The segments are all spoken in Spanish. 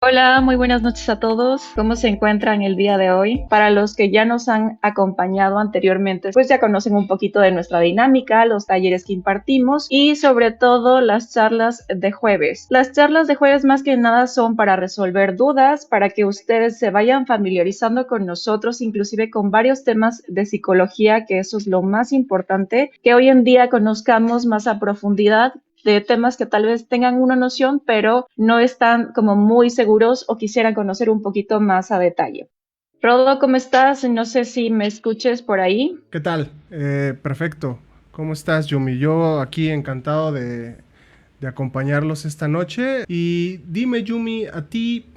Hola, muy buenas noches a todos. ¿Cómo se encuentran el día de hoy? Para los que ya nos han acompañado anteriormente, pues ya conocen un poquito de nuestra dinámica, los talleres que impartimos y sobre todo las charlas de jueves. Las charlas de jueves más que nada son para resolver dudas, para que ustedes se vayan familiarizando con nosotros, inclusive con varios temas de psicología, que eso es lo más importante, que hoy en día conozcamos más a profundidad de temas que tal vez tengan una noción, pero no están como muy seguros o quisieran conocer un poquito más a detalle. Rodo, ¿cómo estás? No sé si me escuches por ahí. ¿Qué tal? Perfecto. ¿Cómo estás, Yumi? Yo aquí encantado de acompañarlos esta noche. Y dime, Yumi, a ti,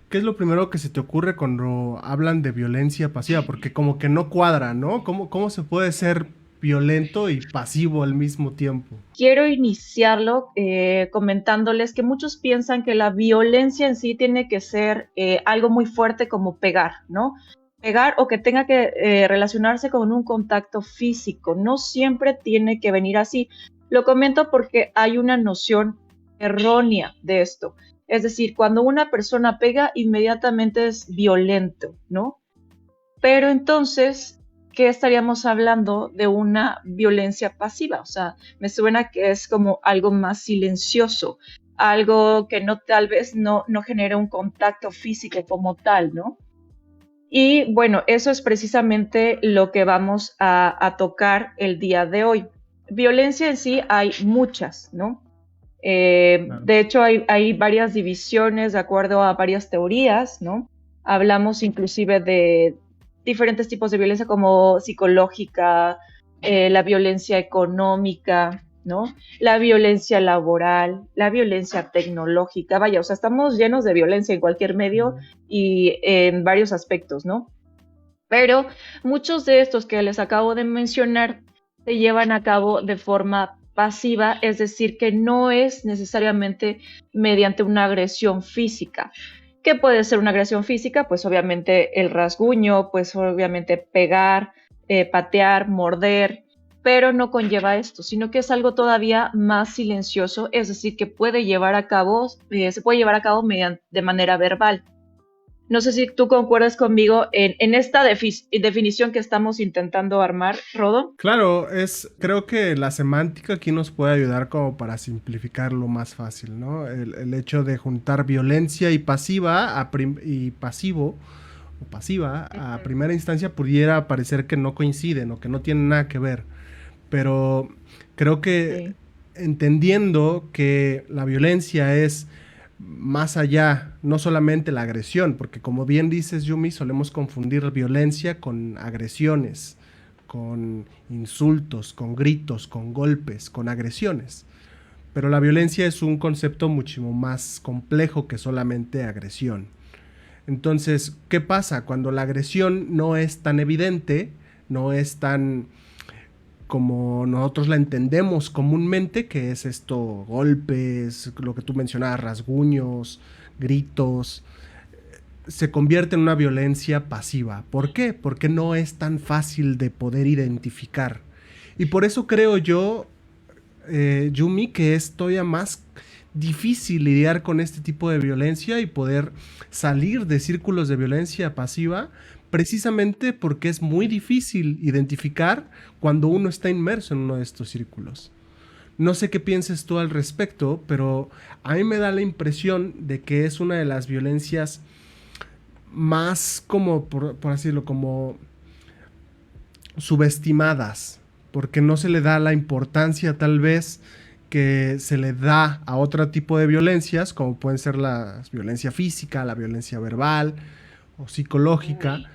¿qué es lo primero que se te ocurre cuando hablan de violencia pasiva? Porque como que no cuadra, ¿no? ¿Cómo se puede ser violento y pasivo al mismo tiempo? Quiero iniciarlo comentándoles que muchos piensan que la violencia en sí tiene que ser algo muy fuerte como pegar, ¿no? Pegar o que tenga que relacionarse con un contacto físico. No siempre tiene que venir así. Lo comento porque hay una noción errónea de esto. Es decir, cuando una persona pega, inmediatamente es violento, ¿no? Pero entonces, ¿qué estaríamos hablando de una violencia pasiva? O sea, me suena que es como algo más silencioso, algo que no tal vez no genera un contacto físico como tal, ¿no? Y bueno, eso es precisamente lo que vamos a tocar el día de hoy. Violencia en sí hay muchas, ¿no? Claro. De hecho, hay varias divisiones de acuerdo a varias teorías, ¿no? Hablamos inclusive de diferentes tipos de violencia como psicológica, la violencia económica, ¿no? La violencia laboral, la violencia tecnológica, vaya, o sea, estamos llenos de violencia en cualquier medio Mm. y en varios aspectos, ¿no? Pero muchos de estos que les acabo de mencionar se llevan a cabo de forma pasiva, es decir, que no es necesariamente mediante una agresión física. ¿Qué puede ser una agresión física? Pues obviamente el rasguño, pues obviamente pegar, patear, morder, pero no conlleva esto, sino que es algo todavía más silencioso, es decir, que puede llevar a cabo, se puede llevar a cabo mediante, de manera verbal. No sé si tú concuerdas conmigo en esta definición que estamos intentando armar, Rodo. Claro, creo que la semántica aquí nos puede ayudar como para simplificarlo más fácil, ¿no? El hecho de juntar violencia y pasiva y pasivo o pasiva a Ujú. primera instancia pudiera parecer que no coinciden o que no tienen nada que ver, pero creo que Sí. entendiendo que la violencia es más allá, no solamente la agresión, porque como bien dices, Yumi, solemos confundir violencia con agresiones, con insultos, con gritos, con golpes, con agresiones. Pero la violencia es un concepto mucho más complejo que solamente agresión. Entonces, ¿qué pasa? Cuando la agresión no es tan evidente, no es tan como nosotros la entendemos comúnmente, que es esto, golpes, lo que tú mencionabas, rasguños, gritos, se convierte en una violencia pasiva. ¿Por qué? Porque no es tan fácil de poder identificar. Y por eso creo yo, Yumi, que es todavía más difícil lidiar con este tipo de violencia y poder salir de círculos de violencia pasiva, precisamente porque es muy difícil identificar cuando uno está inmerso en uno de estos círculos. No sé qué pienses tú al respecto, pero a mí me da la impresión de que es una de las violencias más como, por así decirlo, como subestimadas, porque no se le da la importancia tal vez que se le da a otro tipo de violencias, como pueden ser la violencia física, la violencia verbal o psicológica, Uy.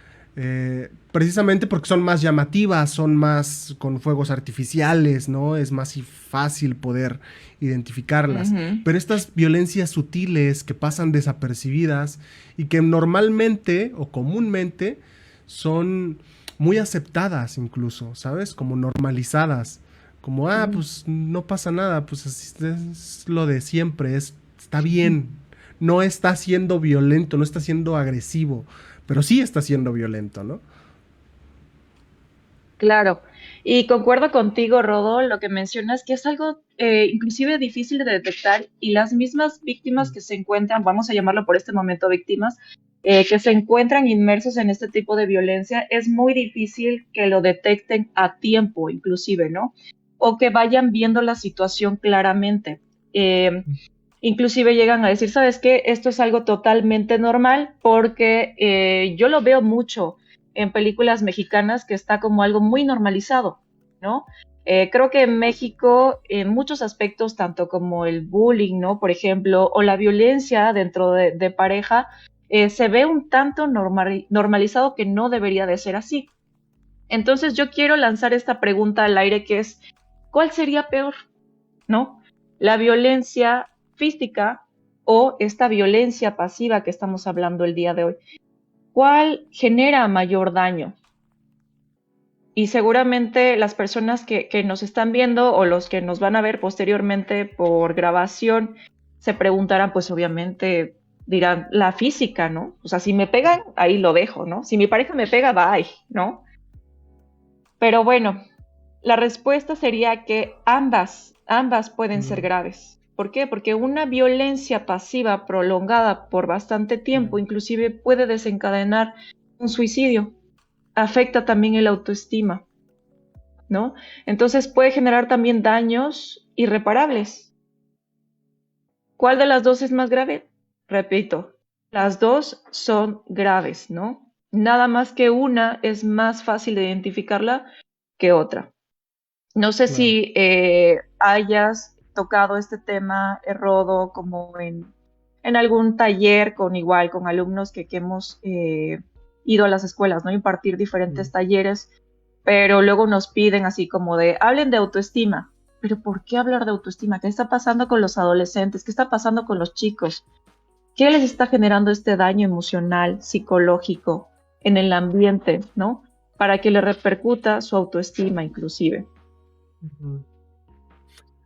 precisamente porque son más llamativas, son más con fuegos artificiales, ¿no? Es más fácil poder identificarlas. Ujú. Pero estas violencias sutiles que pasan desapercibidas y que normalmente o comúnmente son muy aceptadas incluso, ¿sabes? Como normalizadas. Como, Mm. pues no pasa nada, pues así es lo de siempre, está bien. No está siendo violento, no está siendo agresivo, pero sí está siendo violento, ¿no? Claro. Y concuerdo contigo, Rodo, lo que mencionas, que es algo inclusive difícil de detectar y las mismas víctimas que se encuentran, vamos a llamarlo por este momento víctimas, que se encuentran inmersos en este tipo de violencia, es muy difícil que lo detecten a tiempo, inclusive, ¿no? O que vayan viendo la situación claramente. Eh, Inclusive llegan a decir, ¿sabes qué? Esto es algo totalmente normal porque yo lo veo mucho en películas mexicanas que está como algo muy normalizado, ¿no? Creo que en México, en muchos aspectos, tanto como el bullying, ¿no? Por ejemplo, o la violencia dentro de pareja, se ve un tanto normalizado que no debería de ser así. Entonces yo quiero lanzar esta pregunta al aire que es, ¿cuál sería peor? ¿No? La violencia física o esta violencia pasiva que estamos hablando el día de hoy. ¿Cuál genera mayor daño? Y seguramente las personas que nos están viendo o los que nos van a ver posteriormente por grabación se preguntarán, pues obviamente dirán, la física, ¿no? O sea, si me pegan, ahí lo dejo, ¿no? Si mi pareja me pega, bye, ¿no? Pero bueno, la respuesta sería que ambas pueden ser Mm, graves. ¿Por qué? Porque una violencia pasiva prolongada por bastante tiempo claro, inclusive puede desencadenar un suicidio. Afecta también el autoestima, ¿no? Entonces puede generar también daños irreparables. ¿Cuál de las dos es más grave? Repito, las dos son graves, ¿no? Nada más que una es más fácil de identificarla que otra. No sé claro. si hayas tocado este tema, Rodo, como en algún taller con igual, con alumnos que hemos ido a las escuelas, ¿no? Impartir Mm. diferentes talleres, pero luego nos piden así como de, hablen de autoestima. Pero ¿por qué hablar de autoestima? ¿Qué está pasando con los adolescentes? ¿Qué está pasando con los chicos? ¿Qué les está generando este daño emocional, psicológico, en el ambiente, ¿no? Para que le repercuta su autoestima inclusive. Ujú.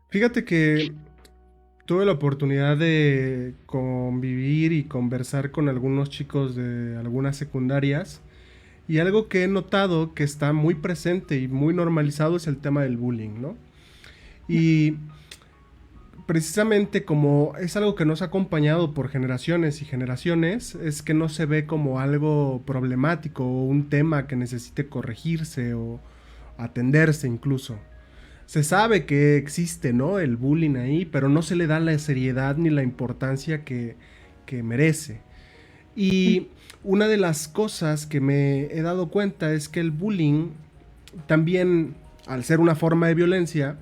Fíjate que tuve la oportunidad de convivir y conversar con algunos chicos de algunas secundarias y algo que he notado que está muy presente y muy normalizado es el tema del bullying, ¿no? Y precisamente como es algo que nos ha acompañado por generaciones y generaciones, es que no se ve como algo problemático o un tema que necesite corregirse o atenderse incluso. Se sabe que existe, ¿no? El bullying ahí, pero no se le da la seriedad ni la importancia que merece. Y una de las cosas que me he dado cuenta es que el bullying también, al ser una forma de violencia,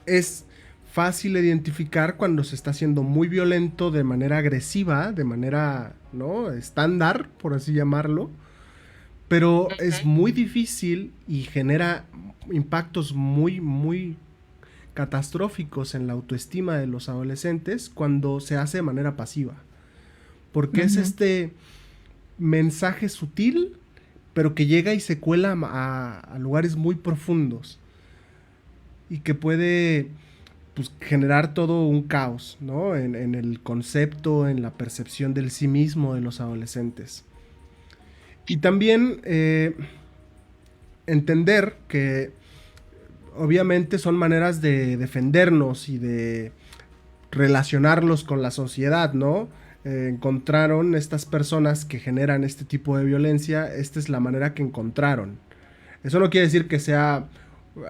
es fácil identificar cuando se está haciendo muy violento de manera agresiva, de manera, ¿no? Estándar, por así llamarlo, pero es muy difícil y genera impactos muy catastróficos en la autoestima de los adolescentes cuando se hace de manera pasiva. Porque es Ujú. este mensaje sutil, pero que llega y se cuela a lugares muy profundos y que puede pues, generar todo un caos, ¿no? En el concepto, en la percepción del sí mismo de los adolescentes. Y también entender que obviamente son maneras de defendernos y de relacionarlos con la sociedad, ¿no? Encontraron estas personas que generan este tipo de violencia, esta es la manera que encontraron. Eso no quiere decir que sea,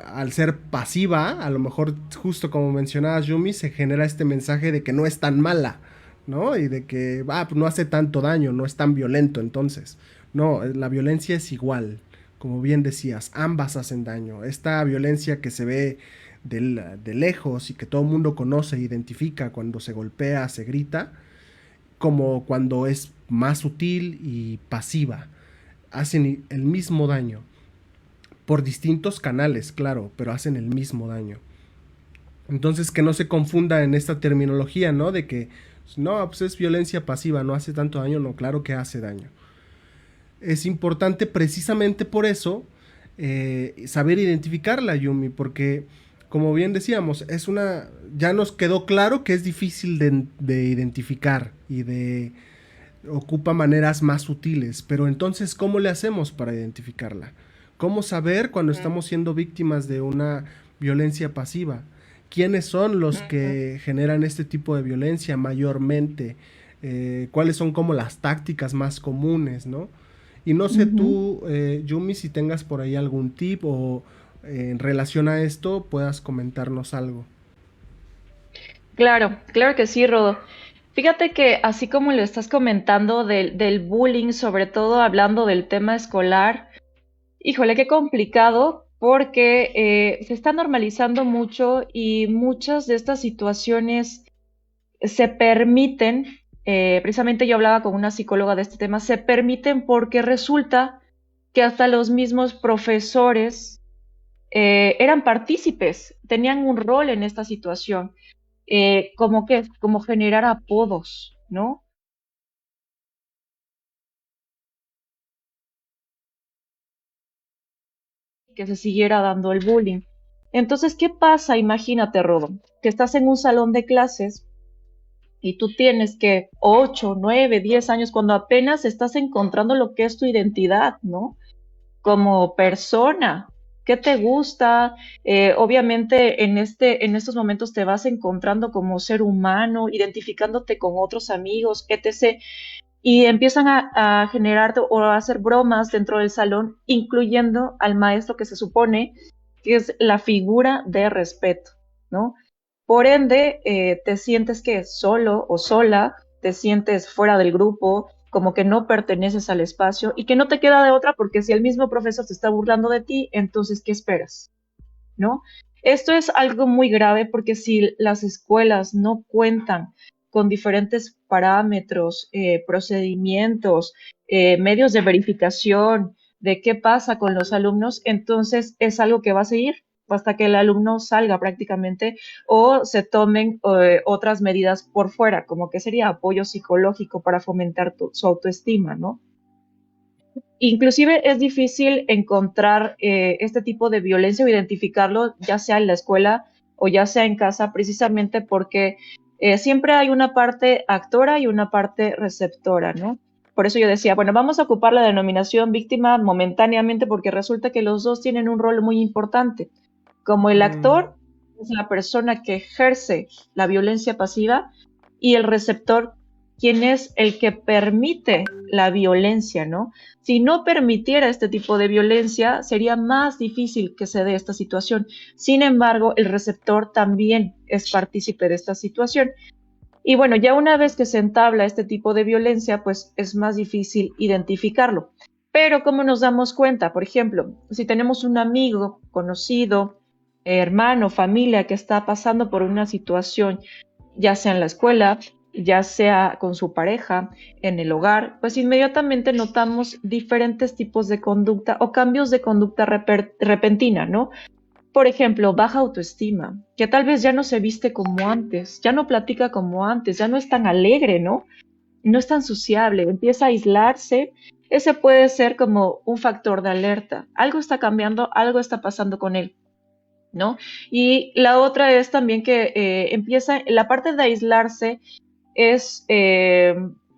al ser pasiva, a lo mejor justo como mencionabas Yumi, se genera este mensaje de que no es tan mala, ¿no? Y de que pues no hace tanto daño, no es tan violento entonces. No, la violencia es igual, como bien decías, ambas hacen daño. Esta violencia que se ve de lejos y que todo el mundo conoce e identifica cuando se golpea, se grita, como cuando es más sutil y pasiva. Hacen el mismo daño. Por distintos canales, claro, pero hacen el mismo daño. Entonces que no se confunda en esta terminología, ¿no? De que, no, pues es violencia pasiva, no hace tanto daño, no, claro que hace daño. Es importante precisamente por eso saber identificarla, Yumi, porque como bien decíamos, es una, ya nos quedó claro que es difícil de identificar y de ocupa maneras más sutiles, pero entonces, ¿cómo le hacemos para identificarla? ¿Cómo saber cuando estamos siendo víctimas de una violencia pasiva? ¿Quiénes son los que generan este tipo de violencia mayormente? ¿Cuáles son como las tácticas más comunes, ¿no? Y no sé Ujú. tú, Yumi, si tengas por ahí algún tip o en relación a esto puedas comentarnos algo. Claro, claro que sí, Rodo. Fíjate que así como lo estás comentando del bullying, sobre todo hablando del tema escolar, híjole, qué complicado porque se está normalizando mucho y muchas de estas situaciones se permiten, precisamente yo hablaba con una psicóloga de este tema, se permiten porque resulta que hasta los mismos profesores eran partícipes, tenían un rol en esta situación, como generar apodos, ¿no? Que se siguiera dando el bullying. Entonces, ¿qué pasa? Imagínate, Rodo, que estás en un salón de clases y tú tienes que 8, 9, 10 años cuando apenas estás encontrando lo que es tu identidad, ¿no? Como persona. ¿Qué te gusta? Obviamente en estos momentos te vas encontrando como ser humano, identificándote con otros amigos, etc. Y empiezan a generar o a hacer bromas dentro del salón, incluyendo al maestro que se supone que es la figura de respeto, ¿no? Por ende, te sientes que solo o sola, te sientes fuera del grupo, como que no perteneces al espacio y que no te queda de otra porque si el mismo profesor se está burlando de ti, entonces, ¿qué esperas? ¿No? Esto es algo muy grave porque si las escuelas no cuentan con diferentes parámetros, procedimientos, medios de verificación de qué pasa con los alumnos, entonces es algo que va a seguir hasta que el alumno salga prácticamente o se tomen otras medidas por fuera, como que sería apoyo psicológico para fomentar su autoestima, ¿no? Inclusive es difícil encontrar este tipo de violencia o identificarlo, ya sea en la escuela o ya sea en casa, precisamente porque siempre hay una parte actora y una parte receptora, ¿no? Por eso yo decía, bueno, vamos a ocupar la denominación víctima momentáneamente porque resulta que los dos tienen un rol muy importante. Como el Mm, actor es la persona que ejerce la violencia pasiva y el receptor, quien es el que permite la violencia, ¿no? Si no permitiera este tipo de violencia, sería más difícil que se dé esta situación. Sin embargo, el receptor también es partícipe de esta situación. Y bueno, ya una vez que se entabla este tipo de violencia, pues es más difícil identificarlo. Pero ¿cómo nos damos cuenta? Por ejemplo, si tenemos un amigo, conocido, hermano, familia que está pasando por una situación, ya sea en la escuela, ya sea con su pareja, en el hogar, pues inmediatamente notamos diferentes tipos de conducta o cambios de conducta repentina, ¿no? Por ejemplo, baja autoestima, que tal vez ya no se viste como antes, ya no platica como antes, ya no es tan alegre, ¿no? No es tan sociable, empieza a aislarse. Ese puede ser como un factor de alerta. Algo está cambiando, algo está pasando con él, ¿no? Y la otra es también que empieza, la parte de aislarse es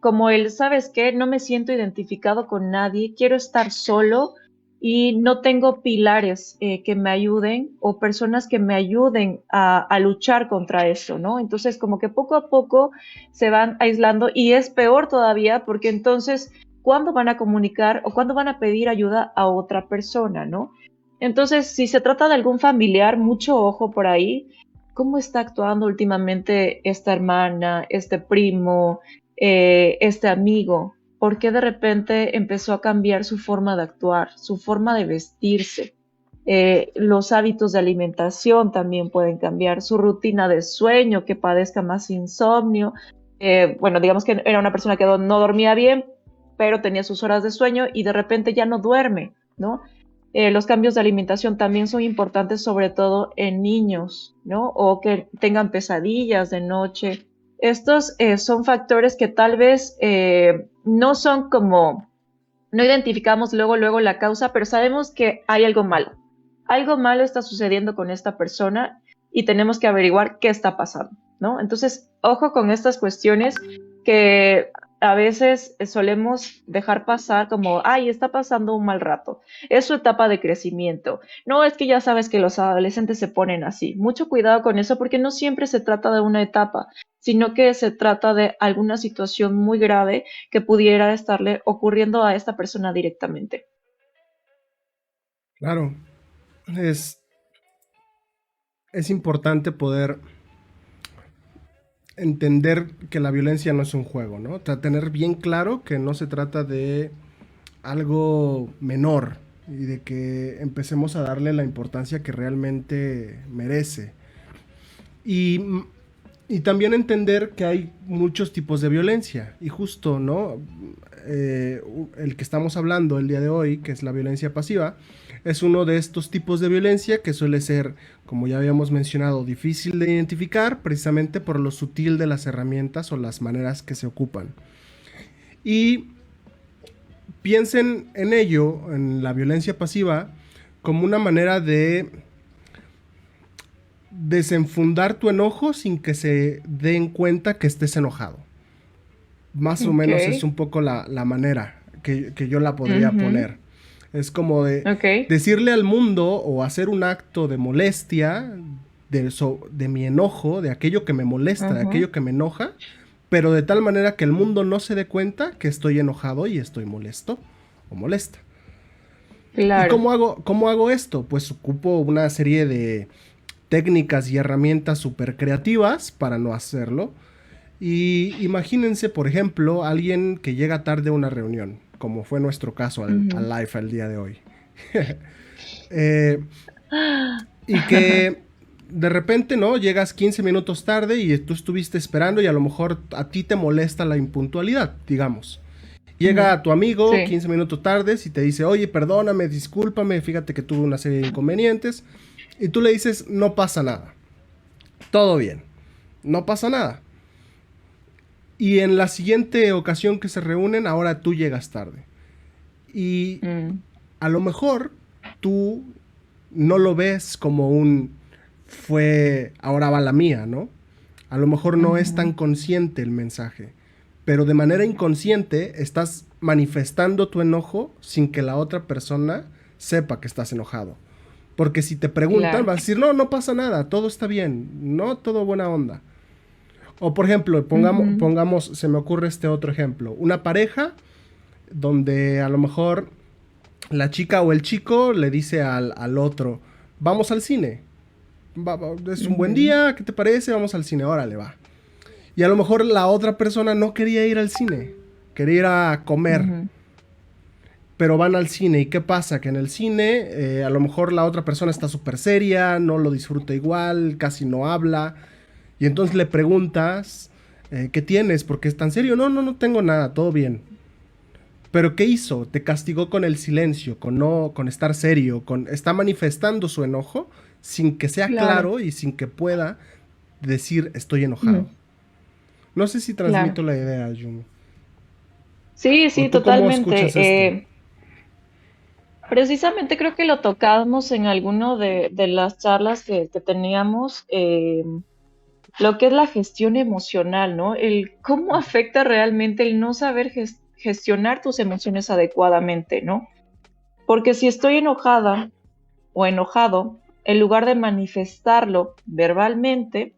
como el, ¿sabes qué? No me siento identificado con nadie, quiero estar solo y no tengo pilares que me ayuden o personas que me ayuden a luchar contra eso, ¿no? Entonces, como que poco a poco se van aislando y es peor todavía porque entonces, ¿cuándo van a comunicar o cuándo van a pedir ayuda a otra persona, ¿no? Entonces, si se trata de algún familiar, mucho ojo por ahí, cómo está actuando últimamente esta hermana, este primo, este amigo, por qué de repente empezó a cambiar su forma de actuar, su forma de vestirse. Los hábitos de alimentación también pueden cambiar, su rutina de sueño, que padezca más insomnio. Bueno, digamos que era una persona que no dormía bien, pero tenía sus horas de sueño y de repente ya no duerme, ¿no? Los cambios de alimentación también son importantes, sobre todo en niños, ¿no? O que tengan pesadillas de noche. Estos son factores que tal vez no son como, no identificamos luego la causa, pero sabemos que hay algo malo. Algo malo está sucediendo con esta persona y tenemos que averiguar qué está pasando, ¿no? Entonces, ojo con estas cuestiones que a veces solemos dejar pasar como, ay, está pasando un mal rato, es su etapa de crecimiento. No, es que ya sabes que los adolescentes se ponen así. Mucho cuidado con eso porque no siempre se trata de una etapa, sino que se trata de alguna situación muy grave que pudiera estarle ocurriendo a esta persona directamente. Claro, es, es importante poder entender que la violencia no es un juego, ¿no? Tener bien claro que no se trata de algo menor y de que empecemos a darle la importancia que realmente merece. Y, y también entender que hay muchos tipos de violencia. Y justo, ¿no? El que estamos hablando el día de hoy, que es la violencia pasiva, es uno de estos tipos de violencia que suele ser, como ya habíamos mencionado, difícil de identificar precisamente por lo sutil de las herramientas o las maneras que se ocupan. Y piensen en ello, en la violencia pasiva, como una manera de desenfundar tu enojo sin que se den cuenta que estés enojado. Más o Ok, menos es un poco la manera que yo la podría ujú, poner. Es como de ok, decirle al mundo o hacer un acto de molestia, de mi enojo, de aquello que me molesta, de ujú, aquello que me enoja, pero de tal manera que el mundo no se dé cuenta que estoy enojado y estoy molesto o molesta. ¿Y claro. cómo hago esto? Pues ocupo una serie de técnicas y herramientas súper creativas para no hacerlo. Y imagínense, por ejemplo, alguien que llega tarde a una reunión, como fue nuestro caso al Ujú. live el día de hoy. Eh, y que de repente, ¿no? Llegas 15 minutos tarde y tú estuviste esperando y a lo mejor a ti te molesta la impuntualidad, digamos. Ujú, Llega tu amigo sí, 15 minutos tarde y te dice, oye, perdóname, discúlpame, fíjate que tuve una serie de inconvenientes. Y tú le dices, no pasa nada, todo bien, no pasa nada. Y en la siguiente ocasión que se reúnen, ahora tú llegas tarde. Y mm, a lo mejor tú no lo ves como un fue, ahora va la mía, ¿no? A lo mejor no es tan ujú, consciente el mensaje, pero de manera inconsciente estás manifestando tu enojo sin que la otra persona sepa que estás enojado. Porque si te preguntan, claro. vas a decir, no, no pasa nada, todo está bien, no, todo buena onda. O por ejemplo, Ujú, pongamos, se me ocurre este otro ejemplo, una pareja donde a lo mejor la chica o el chico le dice al otro, vamos al cine, es un buen ujú, día, ¿qué te parece? Vamos al cine, órale, va. Y a lo mejor la otra persona no quería ir al cine, quería ir a comer, ujú, pero van al cine. ¿Y qué pasa? Que en el cine a lo mejor la otra persona está súper seria, no lo disfruta igual, casi no habla. Y entonces le preguntas, ¿qué tienes? ¿Por qué es tan serio? No, no, no tengo nada, todo bien. Pero ¿qué hizo? Te castigó con el silencio, con no, con estar serio, con está manifestando su enojo sin que sea claro. claro y sin que pueda decir estoy enojado. Ujú, No sé si transmito claro. la idea, Yumi. Sí, ¿O sí, tú cómo totalmente. escuchas esto? Precisamente creo que lo tocamos en alguno de las charlas que teníamos, lo que es la gestión emocional, ¿no? El cómo afecta realmente el no saber gestionar tus emociones adecuadamente, ¿no? Porque si estoy enojada o enojado, en lugar de manifestarlo verbalmente,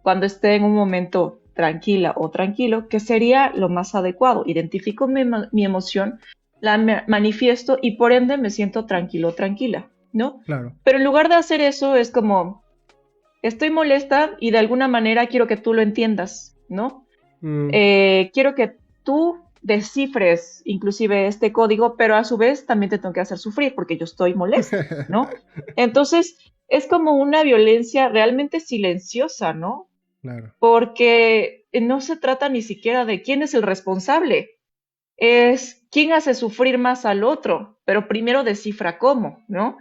cuando esté en un momento tranquila o tranquilo, que sería lo más adecuado. Identifico mi emoción, la manifiesto y por ende me siento tranquilo o tranquila, ¿no? Claro. Pero en lugar de hacer eso es como, estoy molesta y de alguna manera quiero que tú lo entiendas, ¿no? Mm. Quiero que tú descifres inclusive este código, pero a su vez también te tengo que hacer sufrir porque yo estoy molesta, ¿no? Entonces, es como una violencia realmente silenciosa, ¿no? Claro. Porque no se trata ni siquiera de quién es el responsable, es quién hace sufrir más al otro, pero primero descifra cómo, ¿no?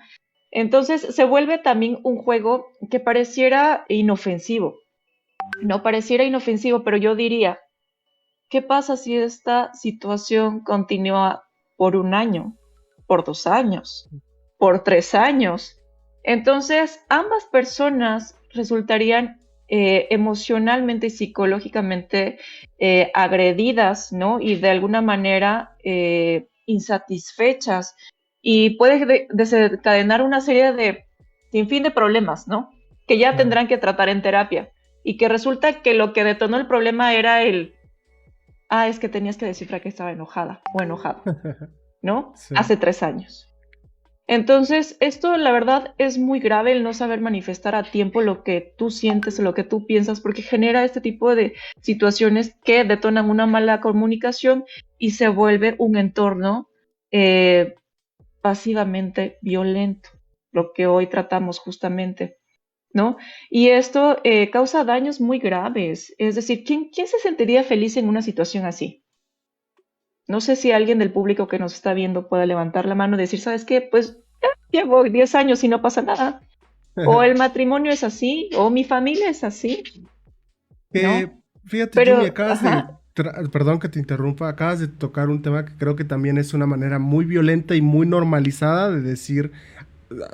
Entonces se vuelve también un juego que pareciera inofensivo, no pareciera inofensivo, pero yo diría, ¿qué pasa si esta situación continúa por un año, por 2 años, por 3 años? Entonces, ambas personas resultarían emocionalmente y psicológicamente agredidas, ¿no? Y de alguna manera insatisfechas. Y puede desencadenar una serie de sinfín de problemas, ¿no? Que ya Claro. tendrán que tratar en terapia. Y que resulta que lo que detonó el problema era es que tenías que descifrar que estaba enojada o enojado, ¿no? Sí. Hace 3 años. Entonces, esto la verdad es muy grave el no saber manifestar a tiempo lo que tú sientes, lo que tú piensas, porque genera este tipo de situaciones que detonan una mala comunicación y se vuelve un entorno eh, pasivamente violento, lo que hoy tratamos justamente, ¿no? Y esto causa daños muy graves. Es decir, ¿quién se sentiría feliz en una situación así? No sé si alguien del público que nos está viendo pueda levantar la mano y decir, ¿sabes qué? Pues llevo 10 años y no pasa nada. O el matrimonio es así, o mi familia es así, Que, ¿no? fíjate, Yumi, Pero, ajá, perdón que te interrumpa, acabas de tocar un tema que creo que también es una manera muy violenta y muy normalizada de decir,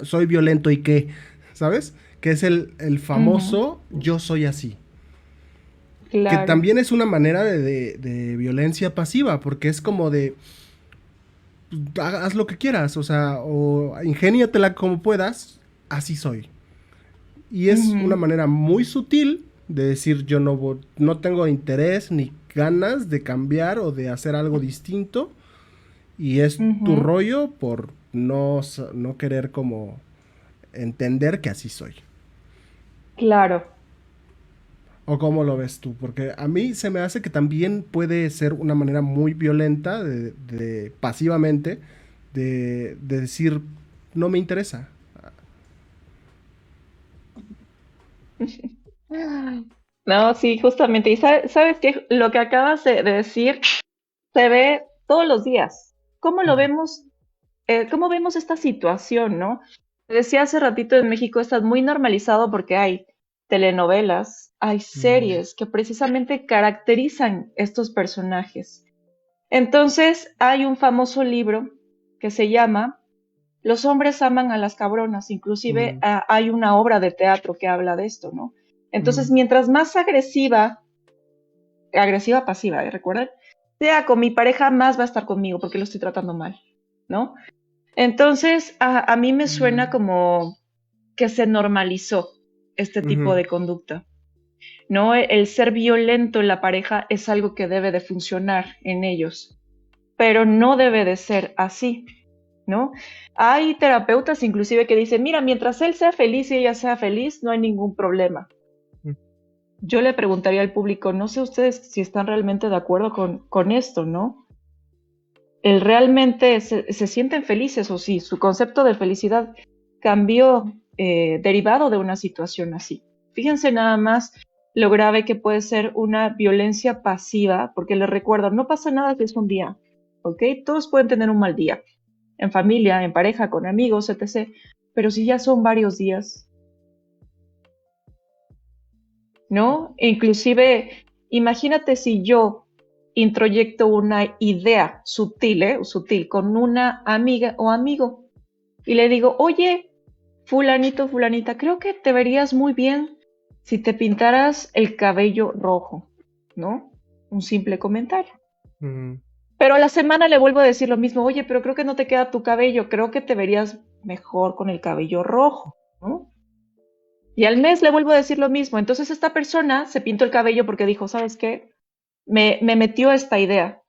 soy violento y qué, ¿sabes? Que es el ujú, famoso yo soy así. Que claro, también es una manera de violencia pasiva, porque es como de, haz lo que quieras, o sea, o ingéniatela como puedas, así soy. Y es una ujú, manera muy sutil de decir yo no tengo interés ni ganas de cambiar o de hacer algo distinto y es tu ujú, rollo por no querer como entender que así soy. claro. ¿O cómo lo ves tú? Porque a mí se me hace que también puede ser una manera muy violenta de pasivamente de decir no me interesa. No, sí, justamente. Y sabes que lo que acabas de decir se ve todos los días. ¿Cómo lo Mm, vemos? ¿Cómo vemos esta situación, no? Te decía hace ratito en México está muy normalizado porque hay telenovelas, hay mm, series que precisamente caracterizan estos personajes. Entonces, hay un famoso libro que se llama Los hombres aman a las cabronas, inclusive mm, hay una obra de teatro que habla de esto, ¿no? Entonces, mm, mientras más agresiva pasiva, recuerden, sea con mi pareja, más va a estar conmigo porque lo estoy tratando mal, ¿no? Entonces, a mí me suena mm, como que se normalizó este tipo ujú, de conducta, ¿no? El ser violento en la pareja es algo que debe de funcionar en ellos, pero no debe de ser así, ¿no? Hay terapeutas inclusive que dicen, mira, mientras él sea feliz y ella sea feliz, no hay ningún problema. mm, Yo le preguntaría al público, no sé ustedes si están realmente de acuerdo con esto, ¿no? El realmente se sienten felices o si su concepto de felicidad cambió derivado de una situación así. Fíjense nada más lo grave que puede ser una violencia pasiva, porque les recuerdo, no pasa nada que es un día, ¿ok? Todos pueden tener un mal día, en familia, en pareja, con amigos, etc. Pero si ya son varios días, ¿no? E inclusive, imagínate si yo introyecto una idea sutil, sutil, con una amiga o amigo y le digo, oye, fulanito, fulanita, creo que te verías muy bien si te pintaras el cabello rojo, ¿no? Un simple comentario. mm. Pero a la semana le vuelvo a decir lo mismo, oye, pero creo que no te queda tu cabello, creo que te verías mejor con el cabello rojo, ¿no? Y al mes le vuelvo a decir lo mismo. Entonces esta persona se pintó el cabello porque dijo, ¿sabes qué? Me metió esta idea.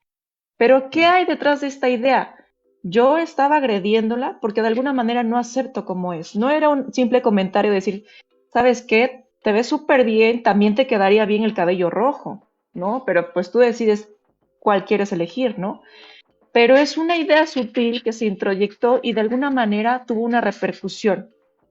Pero ¿qué hay detrás de esta idea? Yo estaba agrediéndola porque de alguna manera no acepto como es. No era un simple comentario de decir, ¿sabes qué? Te ves súper bien, también te quedaría bien el cabello rojo, ¿no? Pero pues tú decides cuál quieres elegir, ¿no? Pero es una idea sutil que se introyectó y de alguna manera tuvo una repercusión,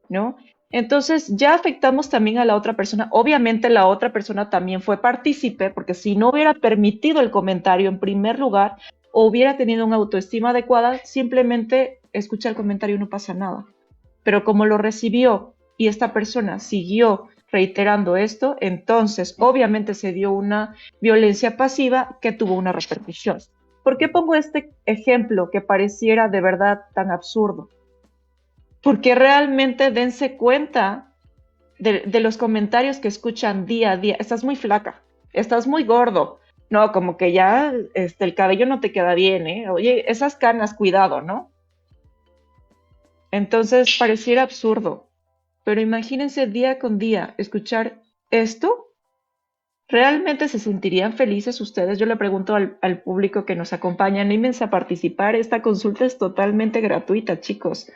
¿no? Entonces ya afectamos también a la otra persona. Obviamente la otra persona también fue partícipe, porque si no hubiera permitido el comentario en primer lugar o hubiera tenido una autoestima adecuada, simplemente escucha el comentario y no pasa nada. Pero como lo recibió y esta persona siguió reiterando esto, entonces obviamente se dio una violencia pasiva que tuvo una repercusión. ¿Por qué pongo este ejemplo que pareciera de verdad tan absurdo? Porque realmente dense cuenta de los comentarios que escuchan día a día, estás muy flaca, estás muy gordo, no, como que ya el cabello no te queda bien, ¿eh? Oye, esas canas, cuidado, ¿no? Entonces pareciera absurdo, pero imagínense día con día escuchar esto. ¿Realmente se sentirían felices ustedes? Yo le pregunto al público que nos acompaña, anímense a participar. Esta consulta es totalmente gratuita, chicos.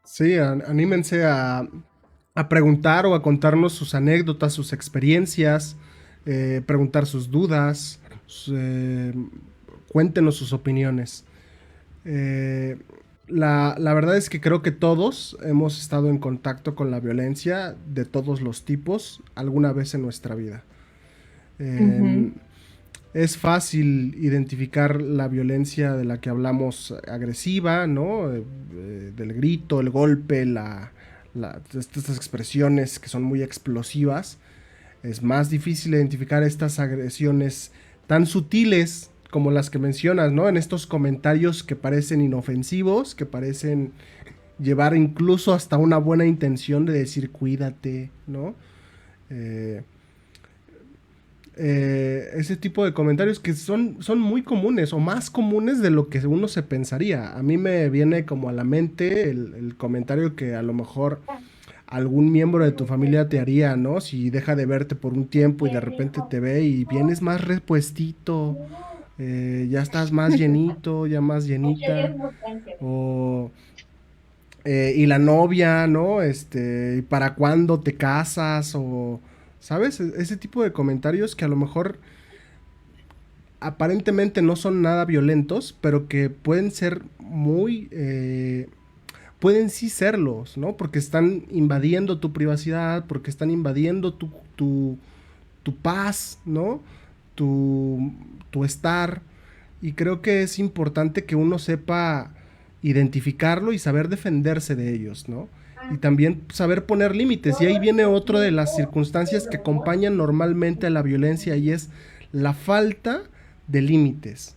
Sí, anímense a preguntar o a contarnos sus anécdotas, sus experiencias, preguntar sus dudas, cuéntenos sus opiniones. Eh, la verdad es que creo que todos hemos estado en contacto con la violencia de todos los tipos alguna vez en nuestra vida. Ujú, Eh, es fácil identificar la violencia de la que hablamos agresiva, ¿no? Del grito, el golpe, estas expresiones que son muy explosivas. Es más difícil identificar estas agresiones tan sutiles como las que mencionas, ¿no? En estos comentarios que parecen inofensivos, que parecen llevar incluso hasta una buena intención de decir cuídate, ¿no? Eh, ese tipo de comentarios que son muy comunes o más comunes de lo que uno se pensaría. A mí me viene como a la mente el comentario que a lo mejor algún miembro de tu familia te haría, ¿no? Si deja de verte por un tiempo y de repente te ve y vienes más repuestito, ya estás más llenito, ya más llenita, o y la novia, ¿no? ¿Y para cuándo te casas? O, ¿sabes? Ese tipo de comentarios que a lo mejor aparentemente no son nada violentos, pero que pueden ser muy... pueden sí serlos, ¿no? Porque están invadiendo tu privacidad, porque están invadiendo tu paz, ¿no? Tu, tu estar. Y creo que es importante que uno sepa identificarlo y saber defenderse de ellos, ¿no? Y también saber poner límites. Y ahí viene otra de las circunstancias que acompañan normalmente a la violencia y es la falta de límites,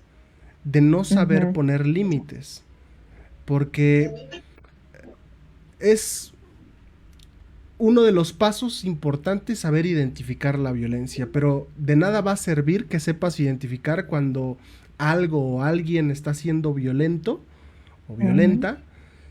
de no saber ujú, poner límites. Porque es uno de los pasos importantes saber identificar la violencia, pero de nada va a servir que sepas identificar cuando algo o alguien está siendo violento o ujú, violenta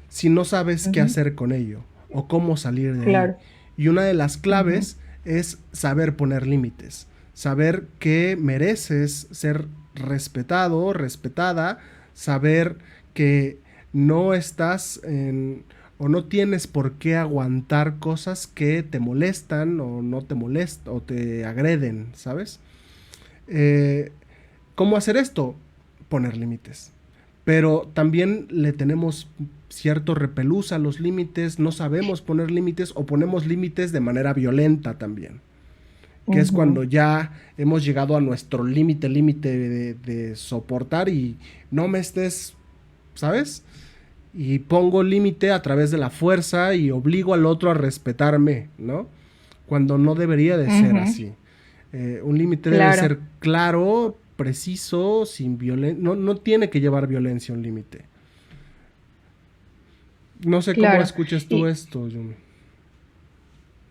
si no sabes qué ujú, hacer con ello o cómo salir de ahí. claro. Y una de las Ujú, claves es saber poner límites, saber que mereces ser respetado, respetada, saber que no estás en o no tienes por qué aguantar cosas que te molestan o no te molestan o te agreden, ¿sabes? Eh, ¿Cómo hacer esto? Poner límites. Pero también le tenemos cierto repelús a los límites, no sabemos poner límites o ponemos límites de manera violenta también, que es ujú, cuando ya hemos llegado a nuestro límite de soportar y no me estés, ¿sabes? Y pongo límite a través de la fuerza y obligo al otro a respetarme, ¿no? Cuando no debería de ser ujú, así. Un límite debe claro, ser claro, preciso, sin violencia. No, no tiene que llevar violencia un límite. No sé cómo claro. escuchas tú Y esto, Yumi.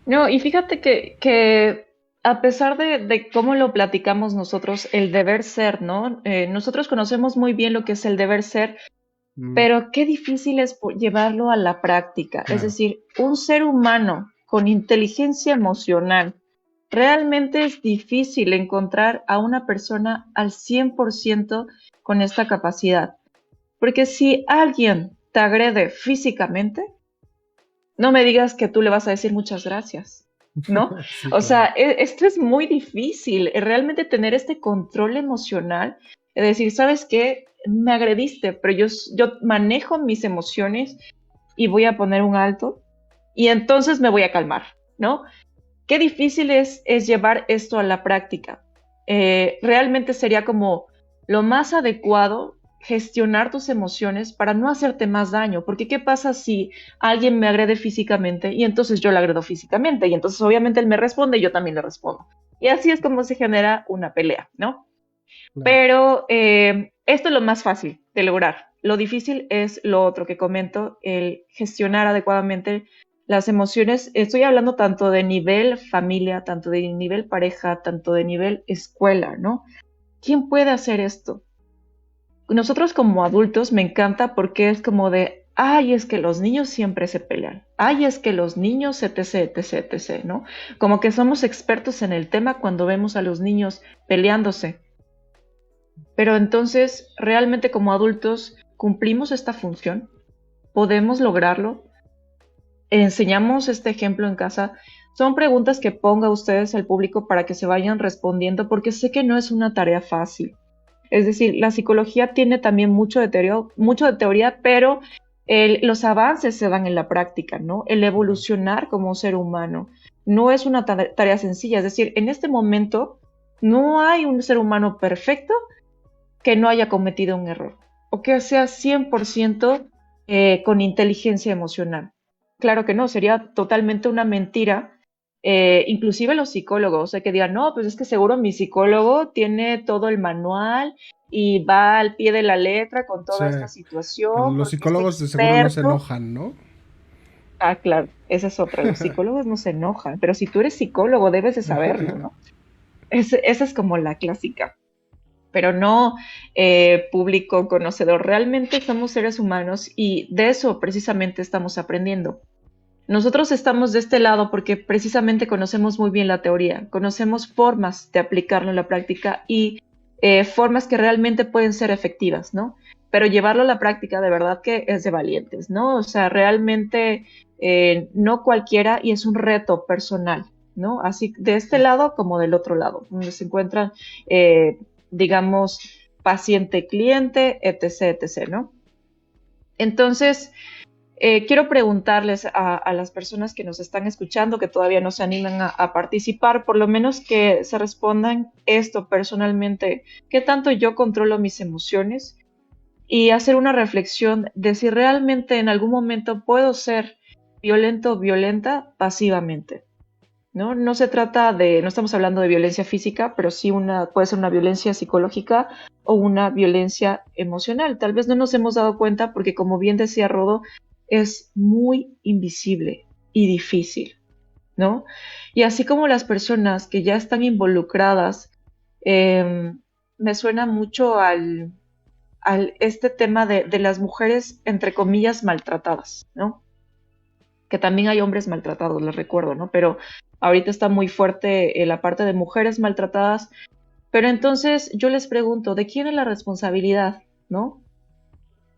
no, y fíjate que a pesar de cómo lo platicamos nosotros, el deber ser, ¿no? Nosotros conocemos muy bien lo que es el deber ser, Mm, pero qué difícil es llevarlo a la práctica. Es claro. decir, un ser humano con inteligencia emocional, realmente es difícil encontrar a una persona al 100% con esta capacidad. Porque si alguien te agrede físicamente, no me digas que tú le vas a decir muchas gracias, ¿no? Sí, O sea, claro. esto es muy difícil, realmente tener este control emocional, es decir, ¿sabes qué? Me agrediste, pero yo manejo mis emociones y voy a poner un alto y entonces me voy a calmar, ¿no? Qué difícil es llevar esto a la práctica. Realmente sería como lo más adecuado gestionar tus emociones para no hacerte más daño, porque ¿qué pasa si alguien me agrede físicamente y entonces yo le agredo físicamente y entonces obviamente él me responde y yo también le respondo? Y así es como se genera una pelea, ¿no? Claro. Pero esto es lo más fácil de lograr. Lo difícil es lo otro que comento, el gestionar adecuadamente Las emociones, estoy hablando tanto de nivel familia, tanto de nivel pareja, tanto de nivel escuela, ¿no? ¿Quién puede hacer esto? Nosotros como adultos me encanta porque es como de, ay, es que los niños siempre se pelean, ay, es que los niños, etc, etc, etc, ¿no? Como que somos expertos en el tema cuando vemos a los niños peleándose. Pero entonces, realmente como adultos, ¿cumplimos esta función? ¿Podemos lograrlo? ¿Enseñamos este ejemplo en casa? Son preguntas que ponga ustedes al público para que se vayan respondiendo porque sé que no es una tarea fácil. Es decir, la psicología tiene también mucho de teoría, pero los avances se dan en la práctica, ¿no? El Claro. evolucionar como un ser humano no es una tarea sencilla. Es decir, en este momento no hay un ser humano perfecto que no haya cometido un error o que sea 100% con inteligencia emocional. Claro que no, sería totalmente una mentira. Inclusive los psicólogos, o sea, que digan, no, pues es que seguro mi psicólogo tiene todo el manual y va al pie de la letra con Sí. toda esta situación Los porque es psicólogos de seguro no se experto. enojan, ¿no? Ah, claro, esa es otra. Los psicólogos no se enojan, pero si tú eres psicólogo debes de saberlo, ¿no? Esa es como la clásica, pero no público conocedor. Realmente somos seres humanos y de eso precisamente estamos aprendiendo. Nosotros estamos de este lado porque precisamente conocemos muy bien la teoría, conocemos formas de aplicarlo en la práctica y formas que realmente pueden ser efectivas, ¿no? Pero llevarlo a la práctica de verdad que es de valientes, ¿no? O sea, realmente no cualquiera y es un reto personal, ¿no? Así de este lado como del otro lado, donde se encuentran, eh, digamos, paciente-cliente, etc., etc., ¿no? Entonces, quiero preguntarles a las personas que nos están escuchando, que todavía no se animan a participar, por lo menos que se respondan esto personalmente, ¿qué tanto yo controlo mis emociones? Y hacer una reflexión de si realmente en algún momento puedo ser violento o violenta pasivamente, ¿no? No se trata de, no estamos hablando de violencia física, pero sí puede ser una violencia psicológica o una violencia emocional. Tal vez no nos hemos dado cuenta porque, como bien decía Rodo, es muy invisible y difícil, ¿no? Y así como las personas que ya están involucradas, eh, me suena mucho al este tema de las mujeres, entre comillas, maltratadas, ¿no? Que también hay hombres maltratados, les recuerdo, ¿no? Pero ahorita está muy fuerte la parte de mujeres maltratadas. Pero entonces yo les pregunto, ¿de quién es la responsabilidad, no?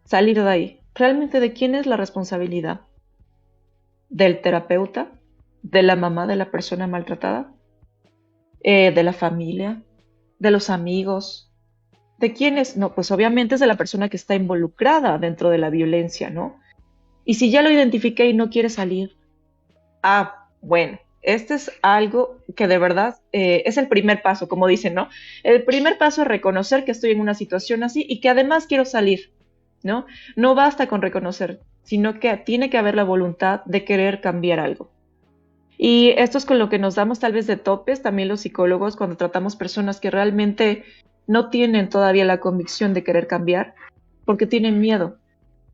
Salir de ahí. ¿Realmente de quién es la responsabilidad? ¿Del terapeuta? ¿De la mamá de la persona maltratada? ¿De la familia? ¿De los amigos? ¿De quién es? No, pues obviamente es de la persona que está involucrada dentro de la violencia, ¿no? Y si ya lo identifiqué y no quiere salir, ah, bueno, este es algo que de verdad es el primer paso, como dicen, ¿no? El primer paso es reconocer que estoy en una situación así y que además quiero salir, ¿no? No basta con reconocer, sino que tiene que haber la voluntad de querer cambiar algo. Y esto es con lo que nos damos tal vez de topes también los psicólogos cuando tratamos personas que realmente no tienen todavía la convicción de querer cambiar porque tienen miedo,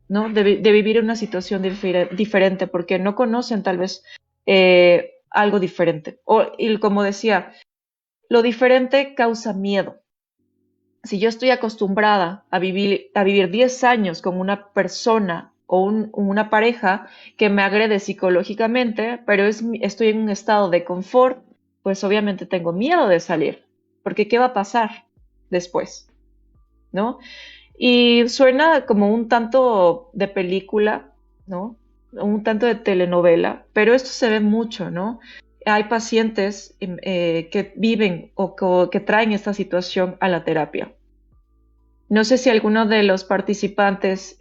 ¿no? De vivir una situación diferente porque no conocen tal vez algo diferente. Y como decía, lo diferente causa miedo. Si yo estoy acostumbrada a vivir 10 años con una persona o una pareja que me agrede psicológicamente, pero estoy en un estado de confort, pues obviamente tengo miedo de salir, porque ¿qué va a pasar después? ¿No? Y suena como un tanto de película, ¿no? Un tanto de telenovela, pero esto se ve mucho, ¿no? Hay pacientes que viven que traen esta situación a la terapia. No sé si alguno de los participantes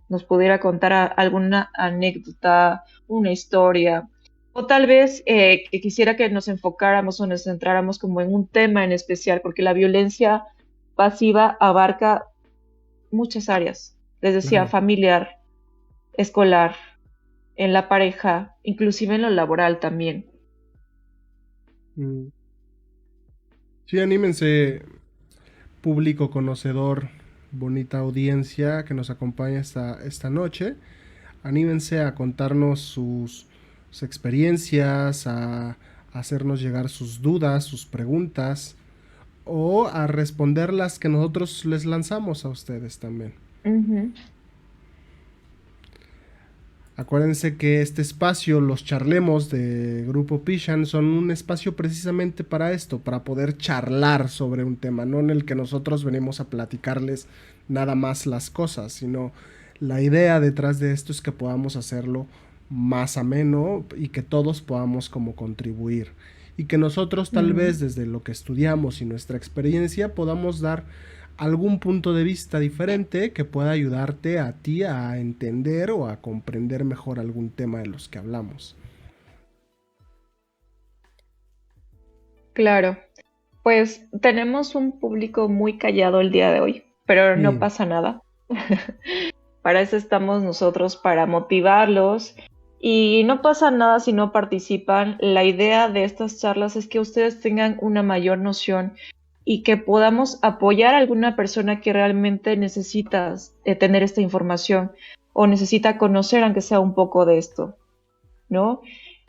nos pudiera contar alguna anécdota, una historia, o tal vez que quisiera que nos enfocáramos o nos centráramos como en un tema en especial, porque la violencia pasiva abarca muchas áreas. Les decía, Claro. familiar, escolar, en la pareja, inclusive en lo laboral también. Mm. Sí, anímense, público conocedor, bonita audiencia que nos acompaña esta noche. Anímense a contarnos sus experiencias, a hacernos llegar sus dudas, sus preguntas, o a responder las que nosotros les lanzamos a ustedes también. Ujú. Acuérdense que este espacio, los charlemos de Grupo Pishan, son un espacio precisamente para esto, para poder charlar sobre un tema, no en el que nosotros venimos a platicarles nada más las cosas, sino la idea detrás de esto es que podamos hacerlo más ameno y que todos podamos como contribuir. Y que nosotros tal Mm. vez desde lo que estudiamos y nuestra experiencia podamos dar algún punto de vista diferente que pueda ayudarte a ti a entender o a comprender mejor algún tema de los que hablamos. Claro, pues tenemos un público muy callado el día de hoy, pero no Sí, pasa nada. Para eso estamos nosotros, para motivarlos. Y no pasa nada si no participan. La idea de estas charlas es que ustedes tengan una mayor noción y que podamos apoyar a alguna persona que realmente necesita tener esta información o necesita conocer, aunque sea un poco de esto, ¿no?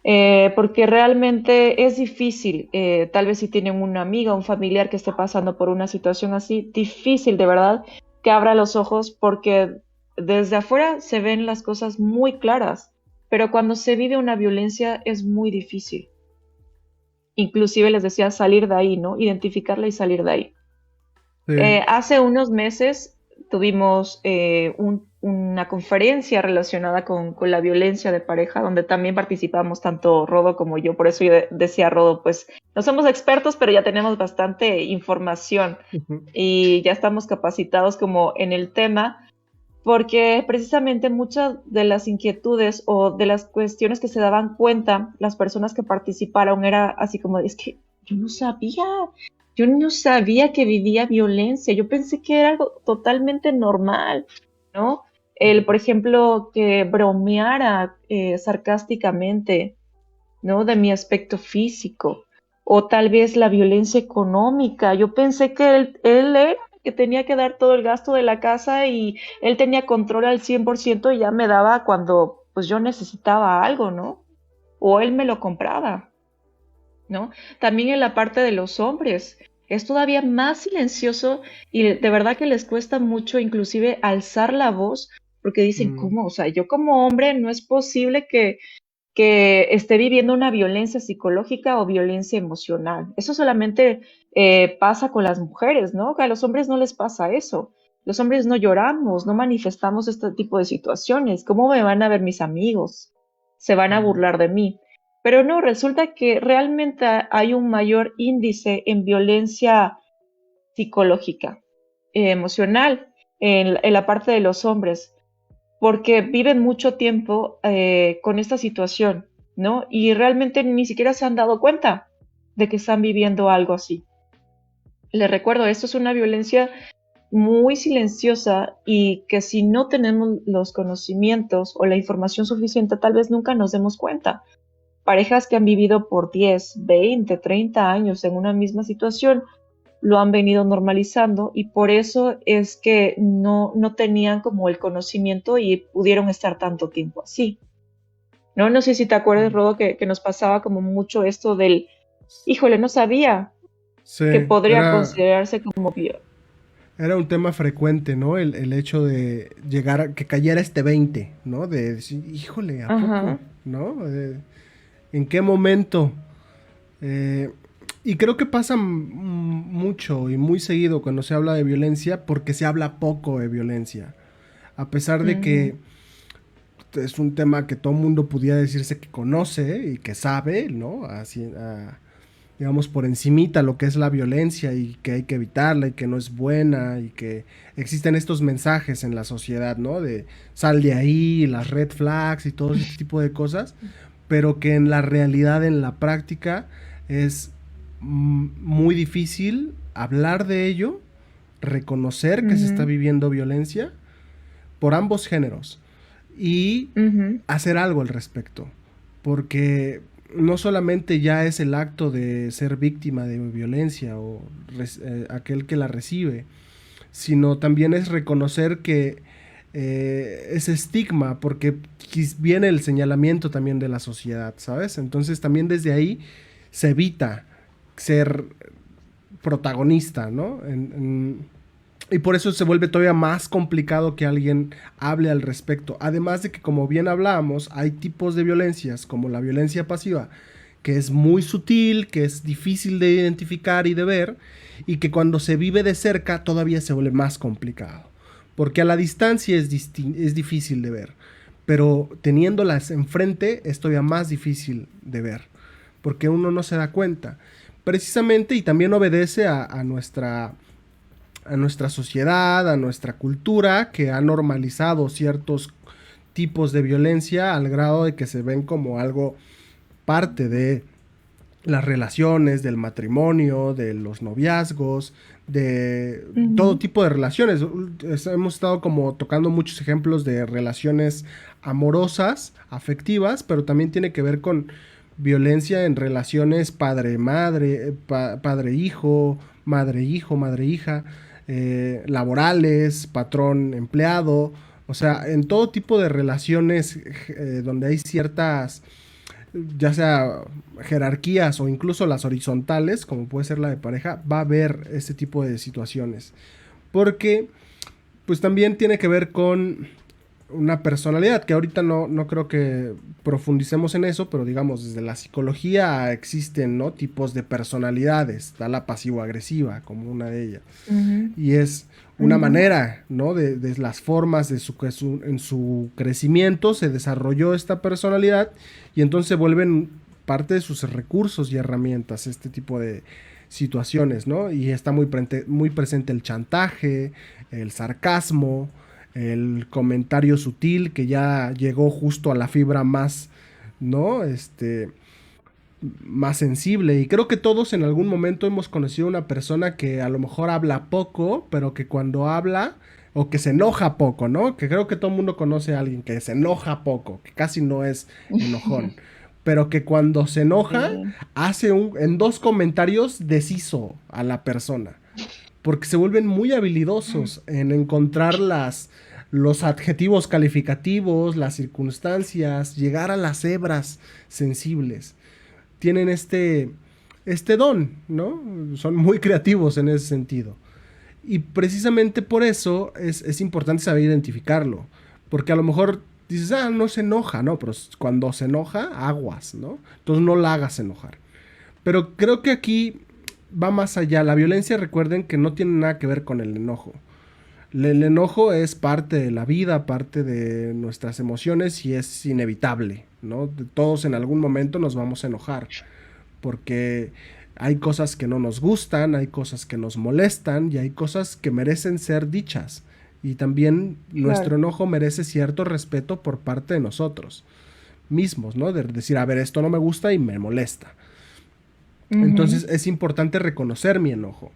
Porque realmente es difícil, tal vez si tienen una amiga o un familiar que esté pasando por una situación así, difícil de verdad que abra los ojos porque desde afuera se ven las cosas muy claras, pero cuando se vive una violencia es muy difícil. Inclusive les decía salir de ahí, ¿no? Identificarla y salir de ahí. sí. Hace unos meses tuvimos una conferencia relacionada con la violencia de pareja, donde también participamos tanto Rodo como yo. Por eso yo decía a Rodo, pues no somos expertos, pero ya tenemos bastante información Ujú. y ya estamos capacitados como en el tema, porque precisamente muchas de las inquietudes o de las cuestiones que se daban cuenta las personas que participaron era así como, es que yo no sabía, yo no sabía que vivía violencia, yo pensé que era algo totalmente normal, ¿no? El, por ejemplo, que bromeara sarcásticamente, ¿no? De mi aspecto físico, o tal vez la violencia económica. Yo pensé que él era el que tenía que dar todo el gasto de la casa y él tenía control al 100% y ya me daba cuando pues yo necesitaba algo, ¿no? O él me lo compraba, ¿no? También en la parte de los hombres. Es todavía más silencioso y de verdad que les cuesta mucho inclusive alzar la voz porque dicen, Mm, ¿cómo? O sea, yo como hombre no es posible que esté viviendo una violencia psicológica o violencia emocional. Eso solamente pasa con las mujeres, ¿no? Que a los hombres no les pasa eso. Los hombres no lloramos, no manifestamos este tipo de situaciones. ¿Cómo me van a ver mis amigos? Se van a mm, burlar de mí. Pero no, resulta que realmente hay un mayor índice en violencia psicológica, emocional, en la parte de los hombres porque viven mucho tiempo con esta situación, ¿no? Y realmente ni siquiera se han dado cuenta de que están viviendo algo así. Les recuerdo, esto es una violencia muy silenciosa y que si no tenemos los conocimientos o la información suficiente, tal vez nunca nos demos cuenta. Parejas que han vivido por 10, 20, 30 años en una misma situación lo han venido normalizando y por eso es que no tenían como el conocimiento y pudieron estar tanto tiempo así. No sé si te acuerdas, mm. Rodo, que nos pasaba como mucho esto del, híjole, no sabía Sí, que podría era, considerarse como era un tema frecuente, ¿no? El hecho de llegar a que cayera este 20, ¿no? De decir, híjole, ¿a poco? Ajá. ¿No? ¿En qué momento? Eh, y creo que pasa mucho y muy seguido cuando se habla de violencia porque se habla poco de violencia. A pesar de Ujú. que es un tema que todo mundo pudiera decirse que conoce y que sabe, ¿no? Así, digamos, por encimita lo que es la violencia y que hay que evitarla y que no es buena y que existen estos mensajes en la sociedad, ¿no? De sal de ahí, las red flags y todo este tipo de cosas, pero que en la realidad, en la práctica, es muy difícil hablar de ello, reconocer que se está Ujú. viviendo violencia por ambos géneros y Ujú. hacer algo al respecto. Porque no solamente ya es el acto de ser víctima de violencia o aquel que la recibe, sino también es reconocer que ese estigma, porque viene el señalamiento también de la sociedad, ¿sabes? Entonces también desde ahí se evita ser protagonista, ¿no? Y por eso se vuelve todavía más complicado que alguien hable al respecto. Además de que, como bien hablábamos, hay tipos de violencias, como la violencia pasiva, que es muy sutil, que es difícil de identificar y de ver, y que cuando se vive de cerca todavía se vuelve más complicado. Porque a la distancia es difícil de ver, pero teniéndolas enfrente es todavía más difícil de ver, porque uno no se da cuenta. Precisamente, y también obedece a nuestra sociedad, a nuestra cultura, que ha normalizado ciertos tipos de violencia al grado de que se ven como algo parte de las relaciones, del matrimonio, de los noviazgos, de todo tipo de relaciones. Hemos estado como tocando muchos ejemplos de relaciones amorosas, afectivas, pero también tiene que ver con violencia en relaciones padre-madre, padre-hijo, madre-hijo, madre-hija, laborales, patrón-empleado, o sea, en todo tipo de relaciones donde hay ciertas, ya sea jerarquías o incluso las horizontales, como puede ser la de pareja, va a haber este tipo de situaciones. Porque, pues también tiene que ver con una personalidad, que ahorita no creo que profundicemos en eso, pero digamos, desde la psicología existen, ¿no?, tipos de personalidades. Está la pasivo-agresiva como una de ellas. Y es una manera, ¿no?, de las formas de en su crecimiento se desarrolló esta personalidad y entonces se vuelven parte de sus recursos y herramientas este tipo de situaciones, ¿no? Y está muy presente el chantaje, el sarcasmo, el comentario sutil que ya llegó justo a la fibra más, ¿no? Más sensible. Y creo que todos en algún momento hemos conocido una persona que a lo mejor habla poco, pero que cuando habla, o que se enoja poco, ¿no? Que creo que todo el mundo conoce a alguien que se enoja poco, que casi no es enojón, pero que cuando se enoja, hace en 2 comentarios deshizo a la persona. Porque se vuelven muy habilidosos en encontrar los adjetivos calificativos, las circunstancias, llegar a las hebras sensibles. Tienen este don, ¿no? Son muy creativos en ese sentido. Y precisamente por eso es importante saber identificarlo. Porque a lo mejor dices, no se enoja, ¿no? Pero cuando se enoja, aguas, ¿no? Entonces no la hagas enojar. Pero creo que aquí va más allá. La violencia, recuerden que no tiene nada que ver con el enojo. El enojo es parte de la vida, parte de nuestras emociones y es inevitable, ¿no? Todos en algún momento nos vamos a enojar porque hay cosas que no nos gustan, hay cosas que nos molestan y hay cosas que merecen ser dichas. Y también nuestro enojo merece cierto respeto por parte de nosotros mismos, ¿no? De decir, a ver, esto no me gusta y me molesta. Entonces es importante reconocer mi enojo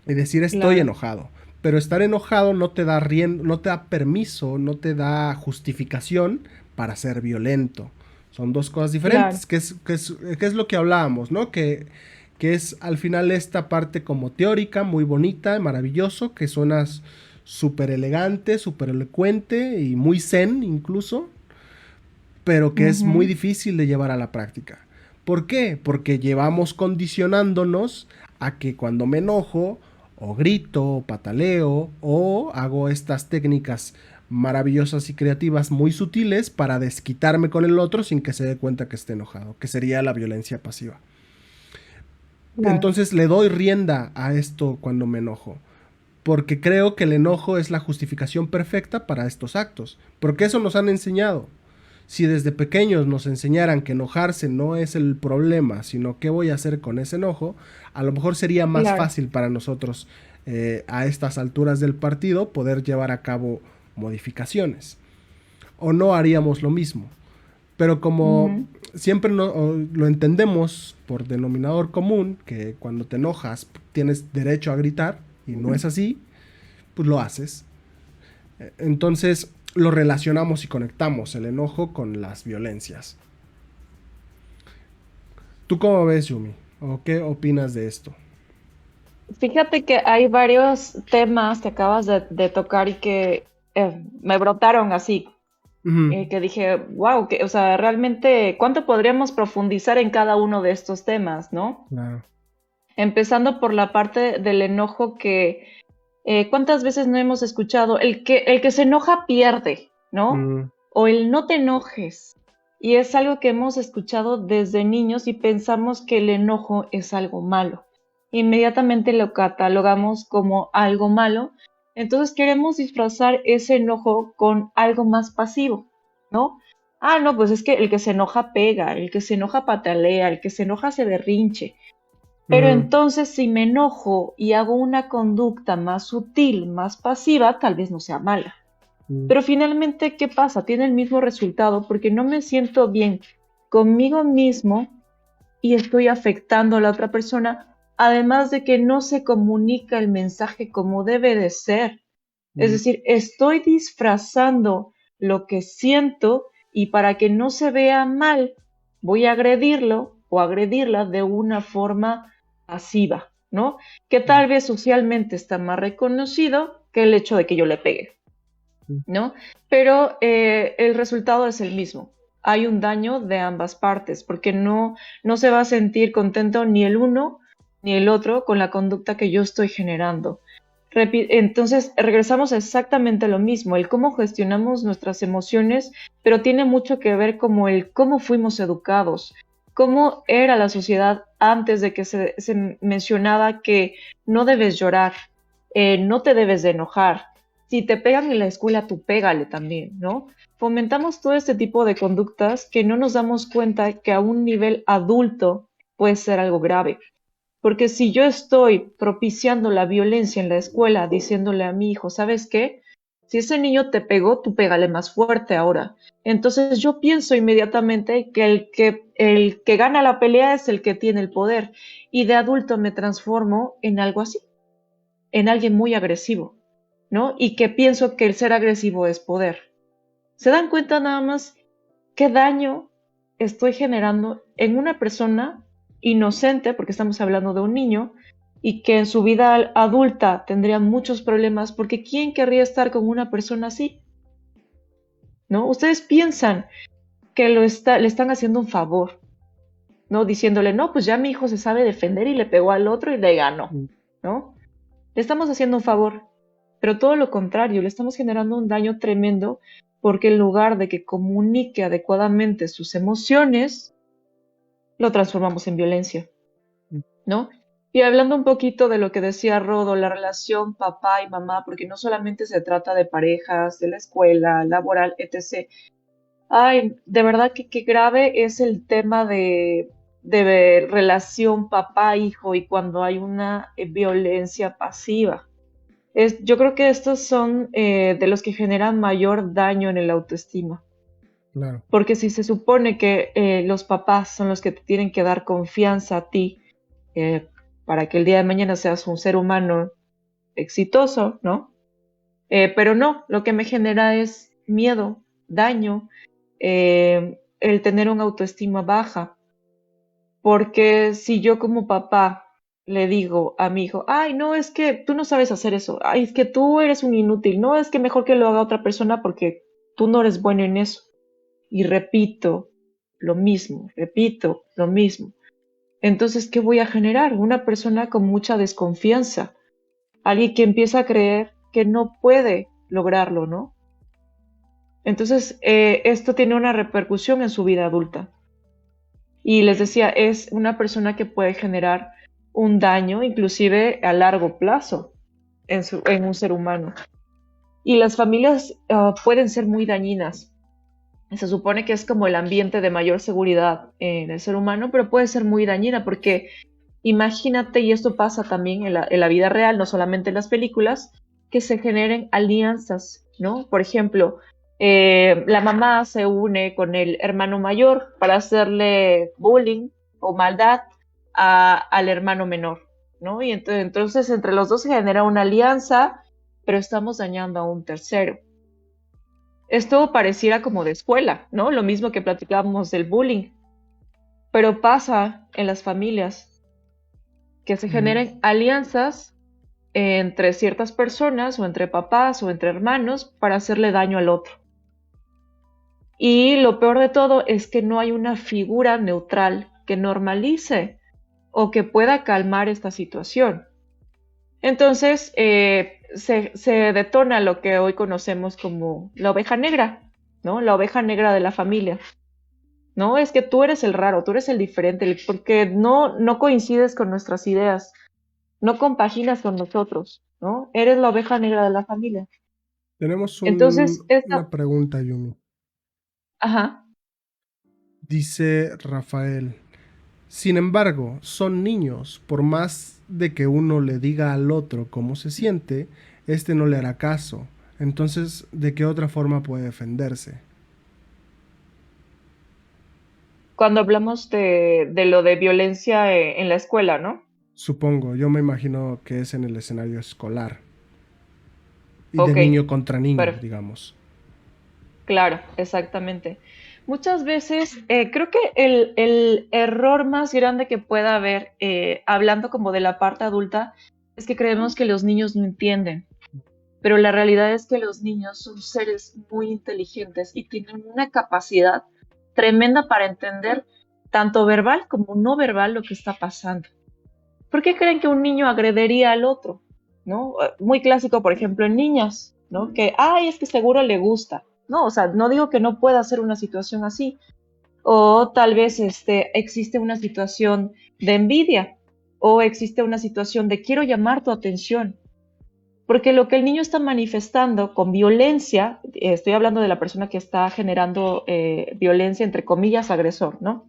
y decir estoy enojado. Pero estar enojado no te da permiso, no te da justificación para ser violento. Son 2 cosas diferentes, que es lo que hablábamos, ¿no? Que es al final esta parte como teórica, muy bonita, maravilloso, que suena súper elegante, súper elocuente y muy zen incluso, pero que es muy difícil de llevar a la práctica. ¿Por qué? Porque llevamos condicionándonos a que cuando me enojo, o grito, o pataleo, o hago estas técnicas maravillosas y creativas muy sutiles para desquitarme con el otro sin que se dé cuenta que esté enojado, que sería la violencia pasiva. Entonces le doy rienda a esto cuando me enojo, porque creo que el enojo es la justificación perfecta para estos actos, porque eso nos han enseñado. Si desde pequeños nos enseñaran que enojarse no es el problema, sino qué voy a hacer con ese enojo, a lo mejor sería más fácil para nosotros a estas alturas del partido poder llevar a cabo modificaciones. O no haríamos lo mismo. Pero como siempre lo entendemos por denominador común, que cuando te enojas tienes derecho a gritar, y no es así, pues lo haces. Entonces lo relacionamos y conectamos el enojo con las violencias. ¿Tú cómo ves, Yumi? ¿O qué opinas de esto? Fíjate que hay varios temas que acabas de tocar y que me brotaron así, Ujú, que dije, wow, que, o sea, realmente, ¿cuánto podríamos profundizar en cada uno de estos temas, ¿no? claro. Empezando por la parte del enojo que, ¿cuántas veces no hemos escuchado? El que se enoja pierde, ¿no? Mm, O el no te enojes. Y es algo que hemos escuchado desde niños y pensamos que el enojo es algo malo. Inmediatamente lo catalogamos como algo malo. Entonces queremos disfrazar ese enojo con algo más pasivo, ¿no? Ah, no, pues es que el que se enoja pega, el que se enoja patalea, el que se enoja se berrinche. Pero ujú, entonces si me enojo y hago una conducta más sutil, más pasiva, tal vez no sea mala. mm, Pero finalmente, ¿qué pasa? Tiene el mismo resultado porque no me siento bien conmigo mismo y estoy afectando a la otra persona, además de que no se comunica el mensaje como debe de ser. Es mm, decir, estoy disfrazando lo que siento y para que no se vea mal, voy a agredirlo o agredirla de una forma pasiva, ¿no? Que mm, tal vez socialmente está más reconocido que el hecho de que yo le pegue, mm, ¿no? Pero el resultado es el mismo. Hay un daño de ambas partes, porque no se va a sentir contento ni el uno ni el otro con la conducta que yo estoy generando. Entonces, regresamos a exactamente lo mismo, el cómo gestionamos nuestras emociones, pero tiene mucho que ver como el cómo fuimos educados, cómo era la sociedad antes de que se mencionaba que no debes llorar, no te debes de enojar. Si te pegan en la escuela, tú pégale también, ¿no? Fomentamos todo este tipo de conductas que no nos damos cuenta que a un nivel adulto puede ser algo grave. Porque si yo estoy propiciando la violencia en la escuela, diciéndole a mi hijo, ¿sabes qué? Si ese niño te pegó, tú pégale más fuerte ahora. Entonces yo pienso inmediatamente que el que gana la pelea es el que tiene el poder. Y de adulto me transformo en algo así, en alguien muy agresivo, ¿no? Y que pienso que el ser agresivo es poder. ¿Se dan cuenta nada más qué daño estoy generando en una persona inocente, porque estamos hablando de un niño, y que en su vida adulta tendría muchos problemas, porque ¿quién querría estar con una persona así? ¿No? Ustedes piensan que le están haciendo un favor, ¿no? Diciéndole, no, pues ya mi hijo se sabe defender y le pegó al otro y le ganó, mm. ¿no? Le estamos haciendo un favor, pero todo lo contrario, le estamos generando un daño tremendo porque en lugar de que comunique adecuadamente sus emociones, lo transformamos en violencia, ¿no? Y hablando un poquito de lo que decía Rodo, la relación papá y mamá, porque no solamente se trata de parejas, de la escuela, laboral, etc. Ay, de verdad que qué grave es el tema de relación papá-hijo y cuando hay una violencia pasiva. Yo creo que estos son de los que generan mayor daño en el autoestima. Claro. Porque si se supone que los papás son los que te tienen que dar confianza a ti eh, para que el día de mañana seas un ser humano exitoso, ¿no? Pero no, lo que me genera es miedo, daño, el tener una autoestima baja. Porque si yo como papá le digo a mi hijo, ay, no, es que tú no sabes hacer eso, ay, es que tú eres un inútil, no, es que mejor que lo haga otra persona porque tú no eres bueno en eso. Y repito lo mismo. Entonces, ¿qué voy a generar? Una persona con mucha desconfianza, alguien que empieza a creer que no puede lograrlo, ¿no? Entonces, esto tiene una repercusión en su vida adulta. Y les decía, es una persona que puede generar un daño, inclusive a largo plazo, en un ser humano. Y las familias pueden ser muy dañinas. Se supone que es como el ambiente de mayor seguridad en el ser humano, pero puede ser muy dañina porque imagínate, y esto pasa también en la vida real, no solamente en las películas, que se generen alianzas, ¿no? Por ejemplo, la mamá se une con el hermano mayor para hacerle bullying o maldad al hermano menor, ¿no? Y entonces entre los dos se genera una alianza, pero estamos dañando a un tercero. Esto pareciera como de escuela, ¿no? Lo mismo que platicábamos del bullying, pero pasa en las familias que se Mm, generen alianzas entre ciertas personas o entre papás o entre hermanos para hacerle daño al otro. Y lo peor de todo es que no hay una figura neutral que normalice o que pueda calmar esta situación. Entonces se detona lo que hoy conocemos como la oveja negra, ¿no? La oveja negra de la familia. No, es que tú eres el raro, tú eres el diferente, porque no coincides con nuestras ideas, no compaginas con nosotros, ¿no? Eres la oveja negra de la familia. Tenemos Entonces, una pregunta, Yumi. ajá. Dice Rafael, sin embargo, son niños, por más de que uno le diga al otro cómo se siente, este no le hará caso. Entonces, ¿de qué otra forma puede defenderse? Cuando hablamos de lo de violencia en la escuela, ¿no? Supongo, yo me imagino que es en el escenario escolar y de Ok, niño contra niño, pero digamos. claro, exactamente. Muchas veces creo que el error más grande que pueda haber, hablando como de la parte adulta, es que creemos que los niños no entienden, pero la realidad es que los niños son seres muy inteligentes y tienen una capacidad tremenda para entender tanto verbal como no verbal lo que está pasando. ¿Por qué creen que un niño agrediría al otro? ¿No? Muy clásico, por ejemplo, en niñas, ¿no? Que, ay, es que seguro le gusta. No, o sea, no digo que no pueda ser una situación así. O tal vez existe una situación de envidia o existe una situación de quiero llamar tu atención. Porque lo que el niño está manifestando con violencia, estoy hablando de la persona que está generando violencia, entre comillas, agresor, ¿no?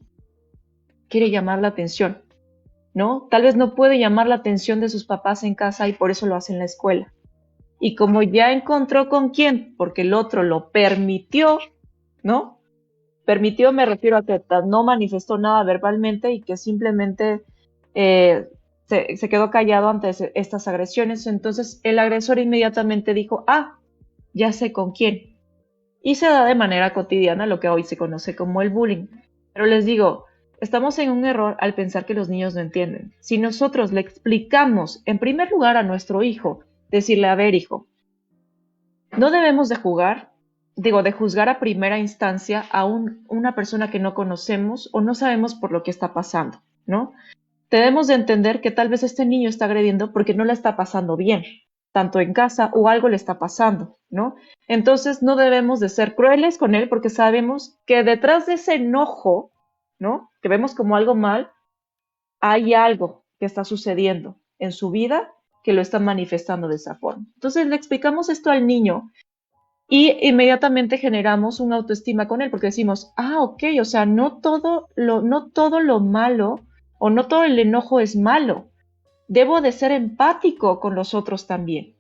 Quiere llamar la atención. ¿No? Tal vez no puede llamar la atención de sus papás en casa y por eso lo hace en la escuela. Y como ya encontró con quién, porque el otro lo permitió, ¿no? Permitió, me refiero a que no manifestó nada verbalmente y que simplemente eh, se quedó callado ante estas agresiones. Entonces el agresor inmediatamente dijo, ah, ya sé con quién. Y se da de manera cotidiana lo que hoy se conoce como el bullying. Pero les digo, estamos en un error al pensar que los niños no entienden. Si nosotros le explicamos, en primer lugar, a nuestro hijo, decirle, a ver, hijo, no debemos de jugar, digo, de juzgar a primera instancia a una persona que no conocemos o no sabemos por lo que está pasando, ¿no? Debemos de entender que tal vez este niño está agrediendo porque no la está pasando bien, tanto en casa o algo le está pasando, ¿no? Entonces no debemos de ser crueles con él porque sabemos que detrás de ese enojo, ¿no? Que vemos como algo mal, hay algo que está sucediendo en su vida que lo está manifestando de esa forma. Entonces le explicamos esto al niño y inmediatamente generamos una autoestima con él, porque decimos, ah, ok, o sea, no todo lo malo o no todo el enojo es malo. Debo de ser empático con los otros también,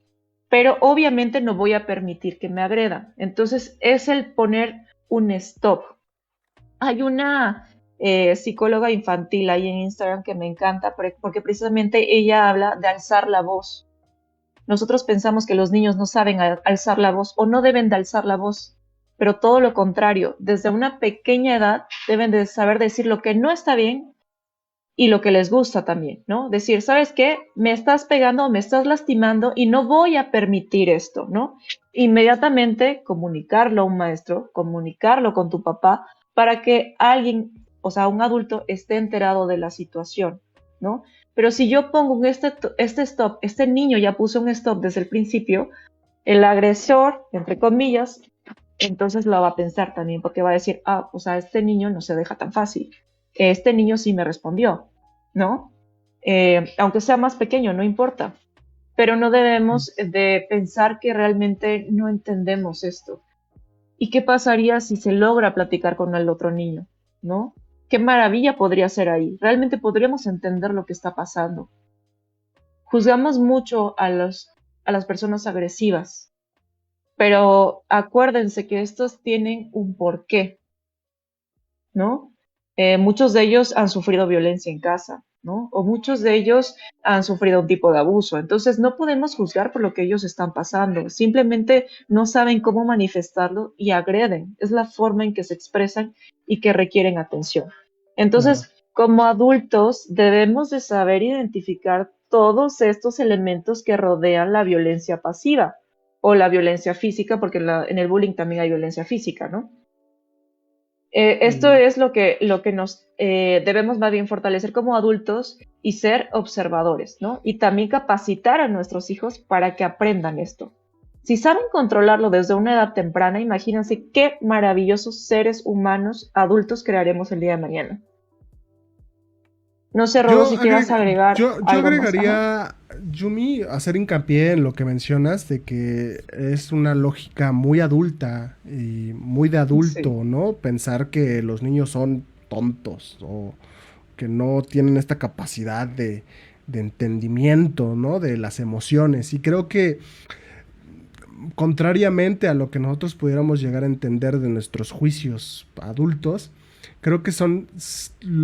pero obviamente no voy a permitir que me agredan. Entonces es el poner un stop. Hay una psicóloga infantil ahí en Instagram que me encanta porque precisamente ella habla de alzar la voz. Nosotros pensamos que los niños no saben alzar la voz o no deben de alzar la voz, pero todo lo contrario, desde una pequeña edad deben de saber decir lo que no está bien y lo que les gusta también, ¿no? Decir, ¿sabes qué? Me estás pegando, me estás lastimando y no voy a permitir esto, ¿no? Inmediatamente comunicarlo a un maestro, comunicarlo con tu papá para que alguien, o sea, un adulto esté enterado de la situación, ¿no? Pero si yo pongo este stop, este niño ya puso un stop desde el principio, el agresor, entre comillas, entonces lo va a pensar también, porque va a decir, ah, o sea, este niño no se deja tan fácil. Este niño sí me respondió, ¿no? Aunque sea más pequeño, no importa. Pero no debemos de pensar que realmente no entendemos esto. ¿Y qué pasaría si se logra platicar con el otro niño, ¿no? ¿Qué maravilla podría ser ahí? Realmente podríamos entender lo que está pasando. Juzgamos mucho a las personas agresivas, pero acuérdense que estos tienen un porqué, ¿no? Muchos de ellos han sufrido violencia en casa, ¿no? O muchos de ellos han sufrido un tipo de abuso. Entonces no podemos juzgar por lo que ellos están pasando. Simplemente no saben cómo manifestarlo y agreden. Es la forma en que se expresan y que requieren atención. Claro. Entonces, como adultos, debemos de saber identificar todos estos elementos que rodean la violencia pasiva o la violencia física, porque en el bullying también hay violencia física, ¿no? Esto Mm. es lo que nos debemos más bien fortalecer como adultos y ser observadores, ¿no? Y también capacitar a nuestros hijos para que aprendan esto. Si saben controlarlo desde una edad temprana, imagínense qué maravillosos seres humanos adultos crearemos el día de mañana. No sé, Rodo, Yo, si quieras agregar yo algo más. Ajá. agregaría, Yumi, hacer hincapié en lo que mencionas de que es una lógica muy adulta y muy de Sí. adulto, ¿no? Pensar que los niños son tontos o que no tienen esta capacidad de entendimiento, ¿no? De las emociones. Y creo que, contrariamente a lo que nosotros pudiéramos llegar a entender de nuestros juicios adultos, creo que son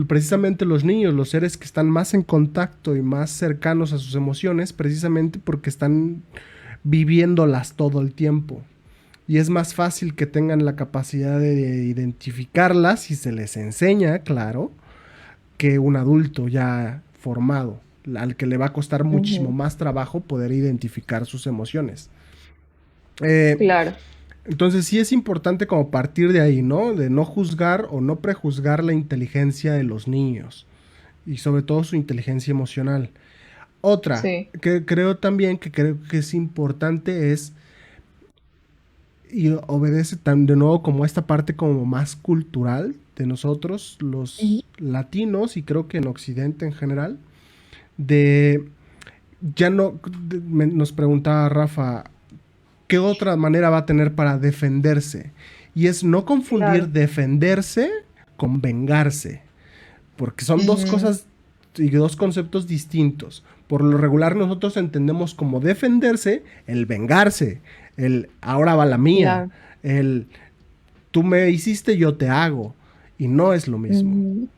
precisamente los niños, los seres que están más en contacto y más cercanos a sus emociones, precisamente porque están viviéndolas todo el tiempo. Y es más fácil que tengan la capacidad de identificarlas si se les enseña, claro, que un adulto ya formado, al que le va a costar muchísimo Ujú. más trabajo poder identificar sus emociones. Eh, Claro. entonces sí es importante como partir de ahí, ¿no? De no juzgar o no prejuzgar la inteligencia de los niños y sobre todo su inteligencia emocional. Otra Sí. que creo también que creo que es importante es y obedece tan de nuevo como esta parte como más cultural de nosotros Ujú. los latinos y creo que en Occidente en general de ya no nos preguntaba Rafa qué otra manera va a tener para defenderse. Y es no confundir Claro. defenderse con vengarse, porque son dos Ujú. cosas y dos conceptos distintos. Por lo regular nosotros entendemos como defenderse el vengarse, el ahora va la mía, Claro. el tú me hiciste, yo te hago. Y no es lo mismo. Ujú.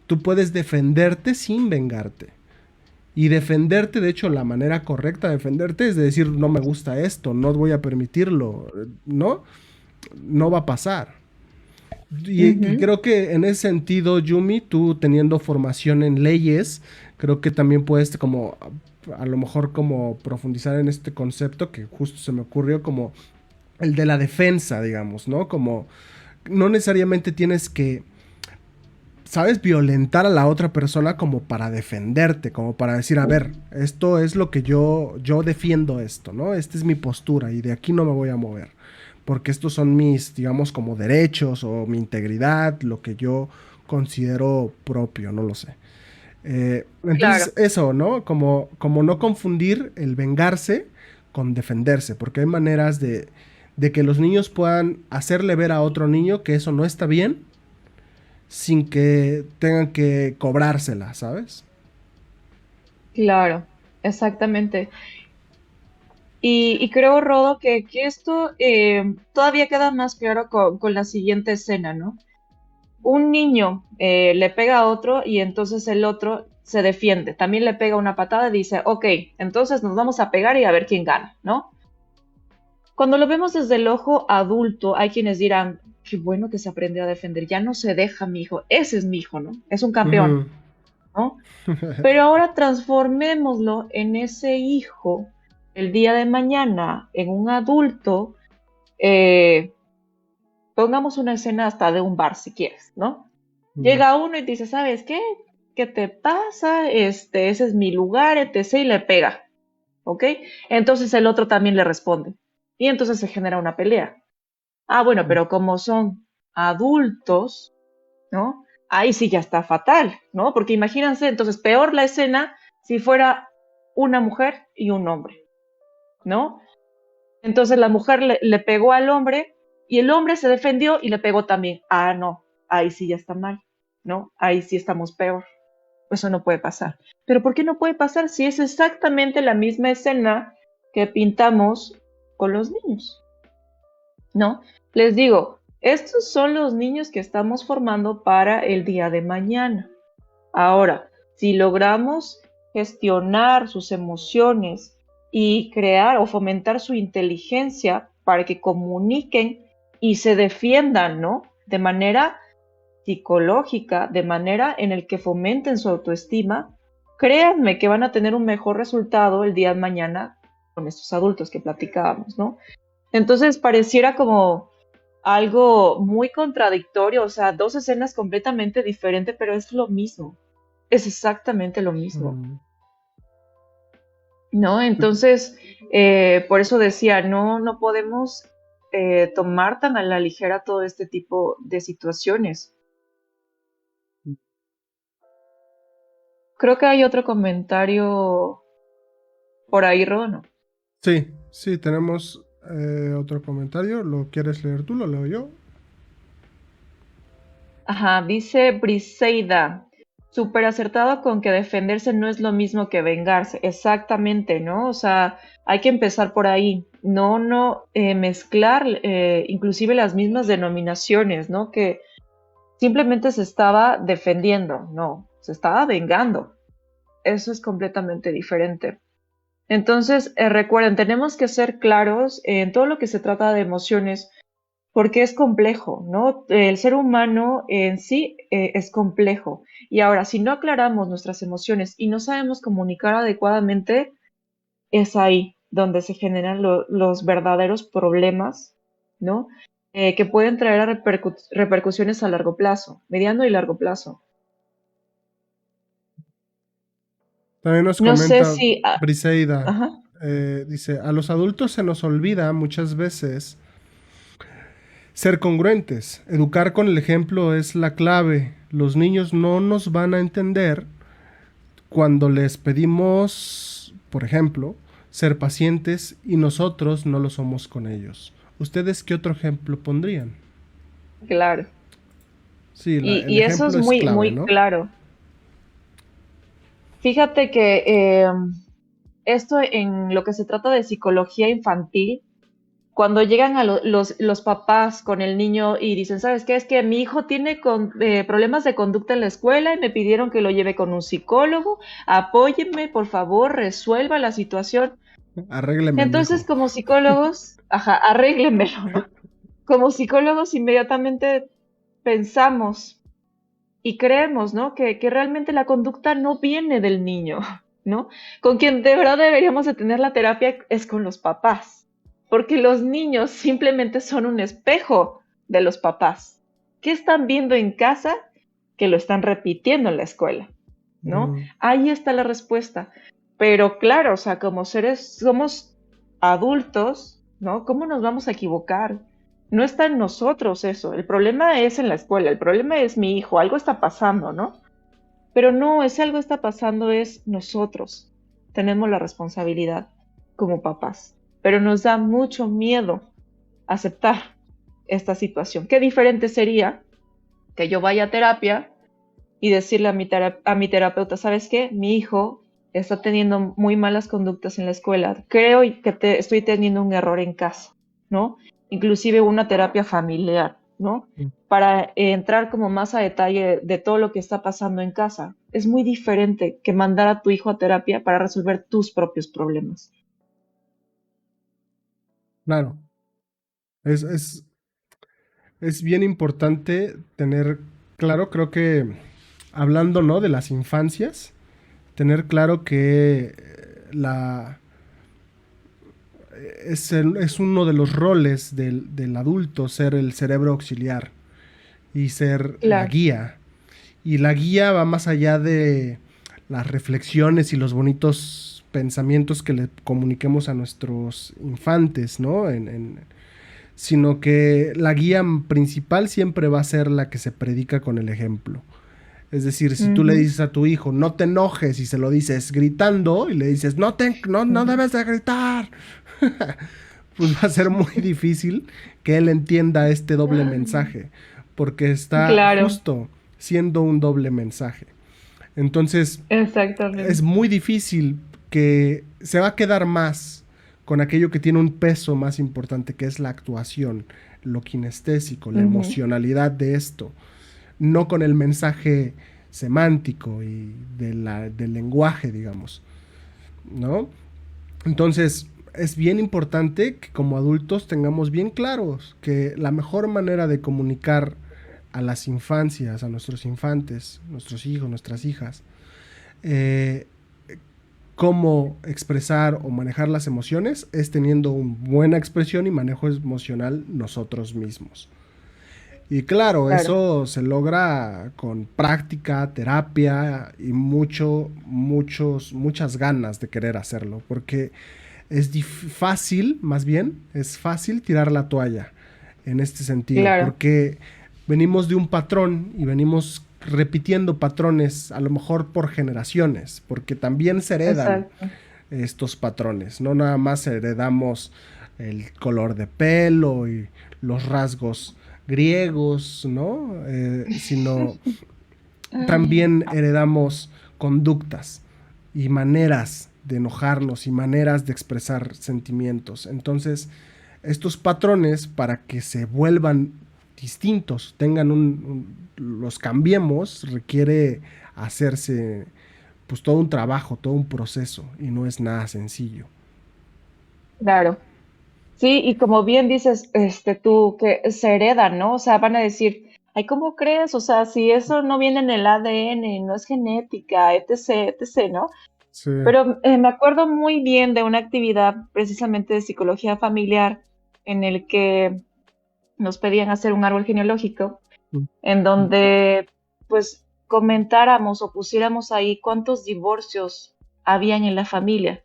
Tú puedes defenderte sin vengarte. Y defenderte, de hecho, la manera correcta de defenderte es de decir, no me gusta esto, no voy a permitirlo, ¿no? No va a pasar. Y Ujú. creo que en ese sentido, Yumi, tú teniendo formación en leyes, creo que también puedes como a lo mejor como profundizar en este concepto que justo se me ocurrió como el de la defensa, digamos, ¿no? Como no necesariamente tienes que ¿sabes? Violentar a la otra persona como para defenderte, como para decir, a ver, esto es lo que yo defiendo esto, ¿no? Esta es mi postura y de aquí no me voy a mover, porque estos son mis, digamos, como derechos o mi integridad, lo que yo considero propio, no lo sé. Claro. Entonces, eso, ¿no? Como no confundir el vengarse con defenderse, porque hay maneras de que los niños puedan hacerle ver a otro niño que eso no está bien sin que tengan que cobrársela, ¿sabes? Claro. Exactamente. Y creo, Rodo, que esto todavía queda más claro con la siguiente escena, ¿no? Un niño le pega a otro y entonces el otro se defiende. También le pega una patada y dice, ok, entonces nos vamos a pegar y a ver quién gana, ¿no? Cuando lo vemos desde el ojo adulto, hay quienes dirán, qué bueno que se aprendió a defender, ya no se deja mi hijo, ese es mi hijo, ¿no? Es un campeón, Ujú. ¿no? Pero ahora transformémoslo en ese hijo el día de mañana, en un adulto, eh, pongamos una escena hasta de un bar si quieres, ¿no? Ujú. Llega uno y dice, ¿sabes qué? ¿Qué te pasa? Ese es mi lugar, etc. y le pega, ¿ok? Entonces el otro también le responde. Y entonces se genera una pelea. Ah, bueno, pero como son adultos, ¿no? Ahí sí ya está fatal, ¿no? Porque imagínense, entonces peor la escena si fuera una mujer y un hombre, ¿no? Entonces la mujer le pegó al hombre y el hombre se defendió y le pegó también. Ah, no, ahí sí ya está mal, ¿no? Ahí sí estamos peor. Eso no puede pasar. Pero ¿por qué no puede pasar si es exactamente la misma escena que pintamos con los niños? ¿No? Les digo, estos son los niños que estamos formando para el día de mañana. Ahora, si logramos gestionar sus emociones y crear o fomentar su inteligencia para que comuniquen y se defiendan, ¿no? De manera psicológica, de manera en el que fomenten su autoestima, créanme que van a tener un mejor resultado el día de mañana con estos adultos que platicábamos, ¿no? Entonces pareciera como algo muy contradictorio, o sea, dos escenas completamente diferentes, pero es lo mismo, es exactamente lo mismo, Mm. ¿no? Entonces, por eso decía, no podemos tomar tan a la ligera todo este tipo de situaciones. Creo que hay otro comentario por ahí, Rono. Sí, sí, tenemos otro comentario. ¿Lo quieres leer tú? ¿Lo leo yo? Ajá, dice Briseida, súper acertado con que defenderse no es lo mismo que vengarse. Exactamente, ¿no? O sea, hay que empezar por ahí. No mezclar inclusive las mismas denominaciones, ¿no? Que simplemente se estaba defendiendo, no, se estaba vengando. Eso es completamente diferente. Entonces, recuerden, tenemos que ser claros en todo lo que se trata de emociones porque es complejo, ¿no? El ser humano en sí es complejo. Y ahora, si no aclaramos nuestras emociones y no sabemos comunicar adecuadamente, es ahí donde se generan los verdaderos problemas, ¿no? Que pueden traer a repercusiones a largo plazo, mediano y largo plazo. También nos No sé comenta si... Briseida, ajá. dice, a los adultos se nos olvida muchas veces ser congruentes. Educar con el ejemplo es la clave. Los niños no nos van a entender cuando les pedimos, por ejemplo, ser pacientes y nosotros no lo somos con ellos. ¿Ustedes qué otro ejemplo pondrían? Claro. Sí, el Y eso es ejemplo es muy, clave, muy ¿no? claro. Fíjate que esto en lo que se trata de psicología infantil, cuando llegan a los papás con el niño y dicen, ¿sabes qué? Es que mi hijo tiene problemas de conducta en la escuela y me pidieron que lo lleve con un psicólogo, apóyenme, por favor, resuelva la situación. Arrégleme a mi Entonces, hijo. como psicólogos, ajá, arréglenmelo, ¿no? Como psicólogos inmediatamente pensamos y creemos, ¿no? Que realmente la conducta no viene del niño, ¿no? Con quien de verdad deberíamos de tener la terapia es con los papás, porque los niños simplemente son un espejo de los papás. ¿Qué están viendo en casa? Que lo están repitiendo en la escuela, ¿no? Mm, Ahí está la respuesta. Pero claro, o sea, como seres, somos adultos, ¿no? ¿Cómo nos vamos a equivocar? No está en nosotros eso. El problema es en la escuela, el problema es mi hijo, algo está pasando, ¿no? Pero no, ese algo está pasando es nosotros. Tenemos la responsabilidad como papás. Pero nos da mucho miedo aceptar esta situación. Qué diferente sería que yo vaya a terapia y decirle a mi terapeuta, ¿sabes qué? Mi hijo está teniendo muy malas conductas en la escuela. Creo que estoy teniendo un error en casa, ¿no? Inclusive una terapia familiar, ¿no? mm. Para entrar como más a detalle de todo lo que está pasando en casa. Es muy diferente que mandar a tu hijo a terapia para resolver tus propios problemas. Claro, es, es, es bien importante tener claro, creo que hablando, ¿no? De las infancias, tener claro que es uno de los roles del adulto ser el cerebro auxiliar y ser la Claro. guía. Y la guía va más allá de las reflexiones y los bonitos pensamientos que le comuniquemos a nuestros infantes, ¿no? Sino que la guía principal siempre va a ser la que se predica con el ejemplo. Es decir, si tú le Ujú, dices a tu hijo, no te enojes, y se lo dices gritando, y le dices, no ujú. debes de gritar, pues va a ser muy difícil que él entienda este doble mensaje, porque está Claro, justo siendo un doble mensaje. Entonces, es exactamente. muy difícil que se va a quedar más con aquello que tiene un peso más importante, que es la actuación, lo kinestésico, la Ujú. emocionalidad de esto, no con el mensaje semántico y del lenguaje, digamos, ¿no? Entonces, es bien importante que como adultos tengamos bien claros que la mejor manera de comunicar a las infancias, a nuestros infantes, nuestros hijos, nuestras hijas, eh, cómo expresar o manejar las emociones es teniendo una buena expresión y manejo emocional nosotros mismos. Y claro, Claro, eso se logra con práctica, terapia y muchas ganas de querer hacerlo, porque es fácil, más bien, es fácil tirar la toalla en este sentido, claro, porque venimos de un patrón y venimos repitiendo patrones a lo mejor por generaciones, porque también se heredan exacto. estos patrones, no nada más heredamos el color de pelo y los rasgos griegos, ¿no? Sino también heredamos conductas y maneras de enojarnos y maneras de expresar sentimientos. Entonces, estos patrones, para que se vuelvan distintos, tengan los cambiemos, requiere hacerse pues todo un trabajo, todo un proceso y no es nada sencillo. Claro. Sí, y como bien dices, tú, que se hereda, ¿no? O sea, van a decir, ay, ¿cómo crees? O sea, si eso no viene en el ADN, no es genética, etc., etc., ¿no? Sí. Pero me acuerdo muy bien de una actividad precisamente de psicología familiar en el que nos pedían hacer un árbol genealógico, en donde pues comentáramos o pusiéramos ahí cuántos divorcios habían en la familia,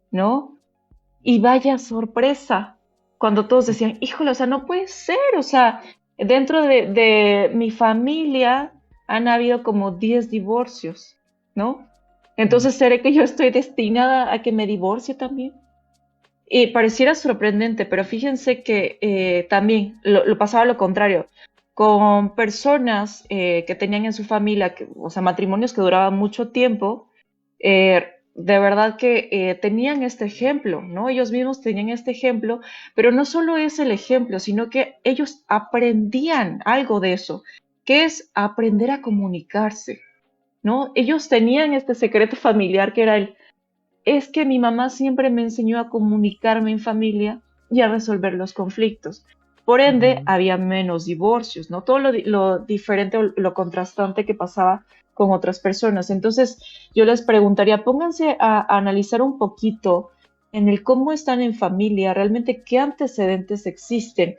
¿no? Y vaya sorpresa, cuando todos decían, híjole, o sea, no puede ser, o sea, dentro de mi familia han habido como 10 divorcios, ¿no? Entonces, ¿seré que yo estoy destinada a que me divorcie también? Y pareciera sorprendente, pero fíjense que también lo pasaba lo contrario, con personas que tenían en su familia, o sea, matrimonios que duraban mucho tiempo, de verdad que tenían este ejemplo, ¿no? Ellos mismos tenían este ejemplo, pero no solo es el ejemplo, sino que ellos aprendían algo de eso, que es aprender a comunicarse, ¿no? Ellos tenían este secreto familiar que era es que mi mamá siempre me enseñó a comunicarme en familia y a resolver los conflictos. Por ende, había menos divorcios, ¿no? Todo lo diferente o lo contrastante que pasaba con otras personas. Entonces, yo les preguntaría, pónganse a analizar un poquito en el cómo están en familia, realmente qué antecedentes existen.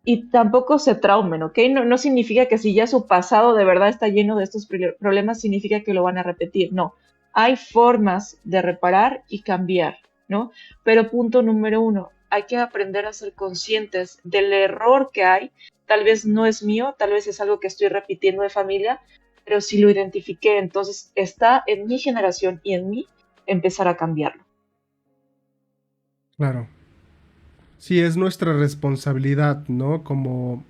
Y tampoco se traumen, ¿ok? No, no significa que si ya su pasado de verdad está lleno de estos problemas, significa que lo van a repetir. No, hay formas de reparar y cambiar, ¿no? Pero punto número uno, hay que aprender a ser conscientes del error que hay. Tal vez no es mío, tal vez es algo que estoy repitiendo de familia, pero si lo identifiqué, entonces está en mi generación y en mí empezar a cambiarlo. Claro. Sí, es nuestra responsabilidad, ¿no? Como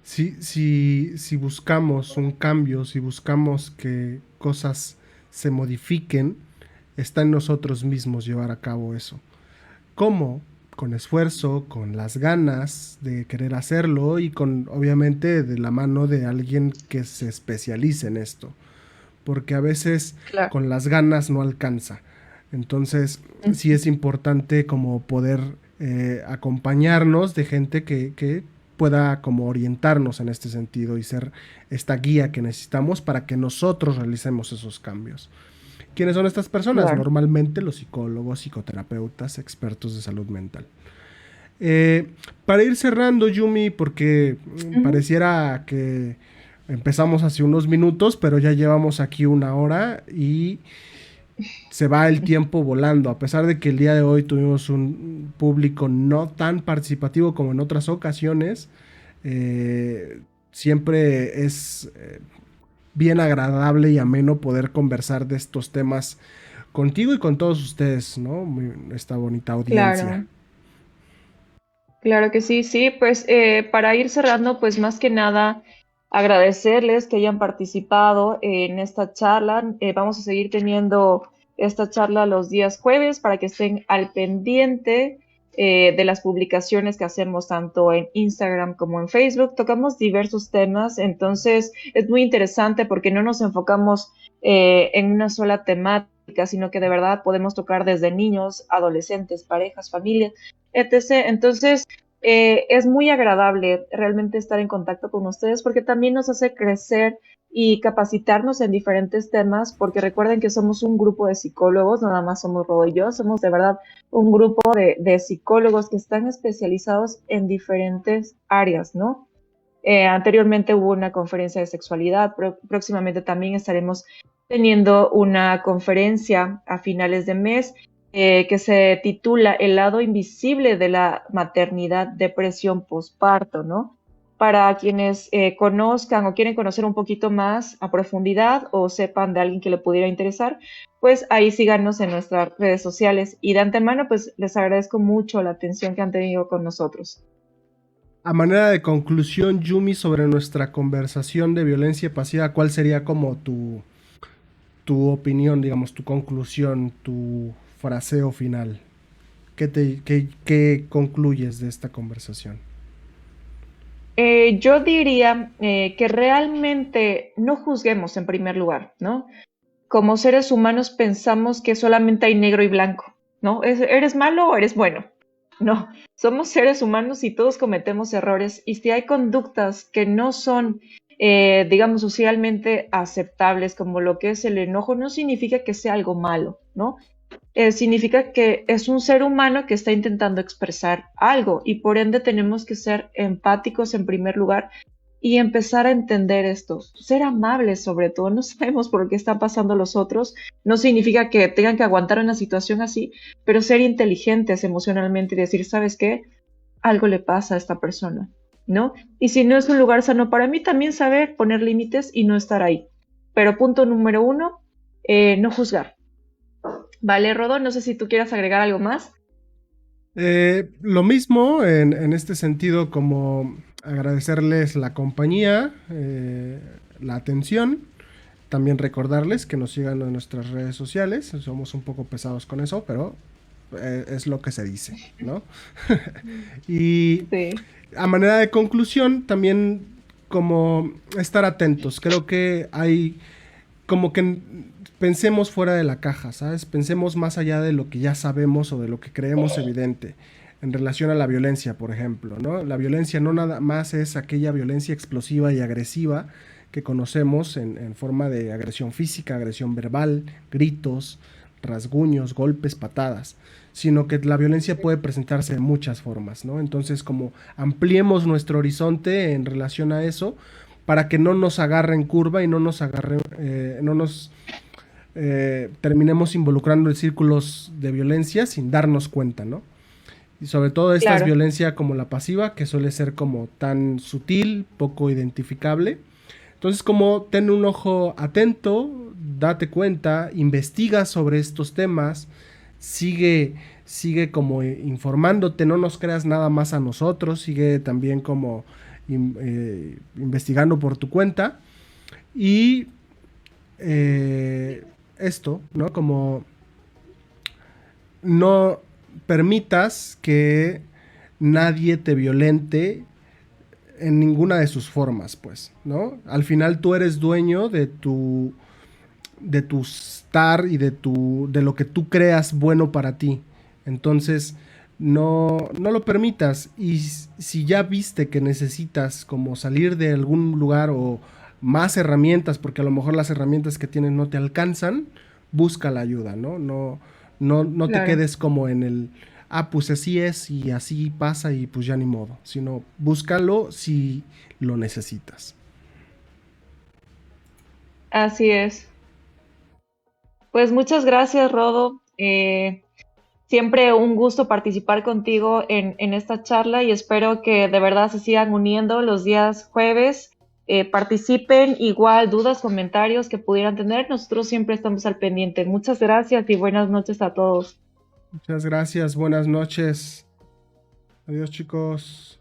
si buscamos un cambio, si buscamos que cosas se modifiquen, está en nosotros mismos llevar a cabo eso. ¿Cómo? Con esfuerzo, con las ganas de querer hacerlo y con, obviamente, de la mano de alguien que se especialice en esto. Porque a veces Claro. con las ganas no alcanza. Entonces, sí es importante como poder acompañarnos de gente que pueda como orientarnos en este sentido y ser esta guía que necesitamos para que nosotros realicemos esos cambios. ¿Quiénes son estas personas? Claro. Normalmente los psicólogos, psicoterapeutas, expertos de salud mental. Eh, para ir cerrando, Yumi, porque Ujú. pareciera que empezamos hace unos minutos, pero ya llevamos aquí una hora y se va el tiempo volando. A pesar de que el día de hoy tuvimos un público no tan participativo como en otras ocasiones, siempre es bien agradable y ameno poder conversar de estos temas contigo y con todos ustedes, ¿no? Esta bonita audiencia. Claro. Claro que sí, sí, pues para ir cerrando, pues más que nada agradecerles que hayan participado en esta charla. Vamos a seguir teniendo esta charla los días jueves para que estén al pendiente de las publicaciones que hacemos tanto en Instagram como en Facebook. Tocamos diversos temas, entonces es muy interesante porque no nos enfocamos en una sola temática, sino que de verdad podemos tocar desde niños, adolescentes, parejas, familias, etc. Entonces, es muy agradable realmente estar en contacto con ustedes porque también nos hace crecer y capacitarnos en diferentes temas, porque recuerden que somos un grupo de psicólogos, nada más somos Rodo y yo, somos de verdad un grupo de psicólogos que están especializados en diferentes áreas, ¿no? Anteriormente hubo una conferencia de sexualidad, próximamente también estaremos teniendo una conferencia a finales de mes que se titula El lado invisible de la maternidad, depresión postparto, ¿no? Para quienes conozcan o quieren conocer un poquito más a profundidad o sepan de alguien que le pudiera interesar, pues ahí síganos en nuestras redes sociales. Y de antemano, pues les agradezco mucho la atención que han tenido con nosotros. A manera de conclusión, Yumi, sobre nuestra conversación de violencia pasiva, ¿cuál sería como tu opinión, digamos, tu conclusión, tu fraseo final? ¿Qué concluyes de esta conversación? Yo diría que realmente no juzguemos en primer lugar, ¿no? Como seres humanos pensamos que solamente hay negro y blanco, ¿no? ¿Eres malo o eres bueno? No, somos seres humanos y todos cometemos errores y si hay conductas que no son, digamos, socialmente aceptables, como lo que es el enojo, no significa que sea algo malo, ¿no? Significa que es un ser humano que está intentando expresar algo y por ende tenemos que ser empáticos en primer lugar y empezar a entender esto, ser amables sobre todo, no sabemos por qué están pasando los otros, no significa que tengan que aguantar una situación así, pero ser inteligentes emocionalmente y decir, ¿sabes qué? Algo le pasa a esta persona, ¿no? Y si no es un lugar sano para mí, también saber poner límites y no estar ahí. Pero punto número uno, no juzgar. Vale, Rodo, no sé si tú quieras agregar algo más. Lo mismo en este sentido, como agradecerles la compañía, la atención. También recordarles que nos sigan en nuestras redes sociales. Somos un poco pesados con eso, pero es lo que se dice, ¿no? Y Sí, a manera de conclusión, también como estar atentos. Creo que hay como que pensemos fuera de la caja, ¿sabes? Pensemos más allá de lo que ya sabemos o de lo que creemos evidente en relación a la violencia, por ejemplo, ¿no? La violencia no nada más es aquella violencia explosiva y agresiva que conocemos en forma de agresión física, agresión verbal, gritos, rasguños, golpes, patadas, sino que la violencia puede presentarse de muchas formas, ¿no? Entonces, como ampliemos nuestro horizonte en relación a eso, para que no nos agarre en curva y no nos terminemos involucrando en círculos de violencia sin darnos cuenta, ¿no? Y sobre todo esta es claro. violencia como la pasiva, que suele ser como tan sutil, poco identificable. Entonces, como ten un ojo atento, date cuenta, investiga sobre estos temas, sigue como informándote, no nos creas nada más a nosotros, sigue también como investigando por tu cuenta y esto, ¿no? Como no permitas que nadie te violente en ninguna de sus formas, pues, ¿no? Al final tú eres dueño de tu estar y de lo que tú creas bueno para ti. Entonces, no lo permitas. Y si ya viste que necesitas como salir de algún lugar o más herramientas, porque a lo mejor las herramientas que tienes no te alcanzan, busca la ayuda, ¿no? No te Claro, quedes como en el, pues así es y así pasa y pues ya ni modo, sino búscalo si lo necesitas. así es. Pues muchas gracias, Rodo. Siempre un gusto participar contigo en esta charla y espero que de verdad se sigan uniendo los días jueves. Participen, igual dudas, comentarios que pudieran tener. Nosotros siempre estamos al pendiente. Muchas gracias y buenas noches a todos. Muchas gracias, buenas noches. Adiós, chicos.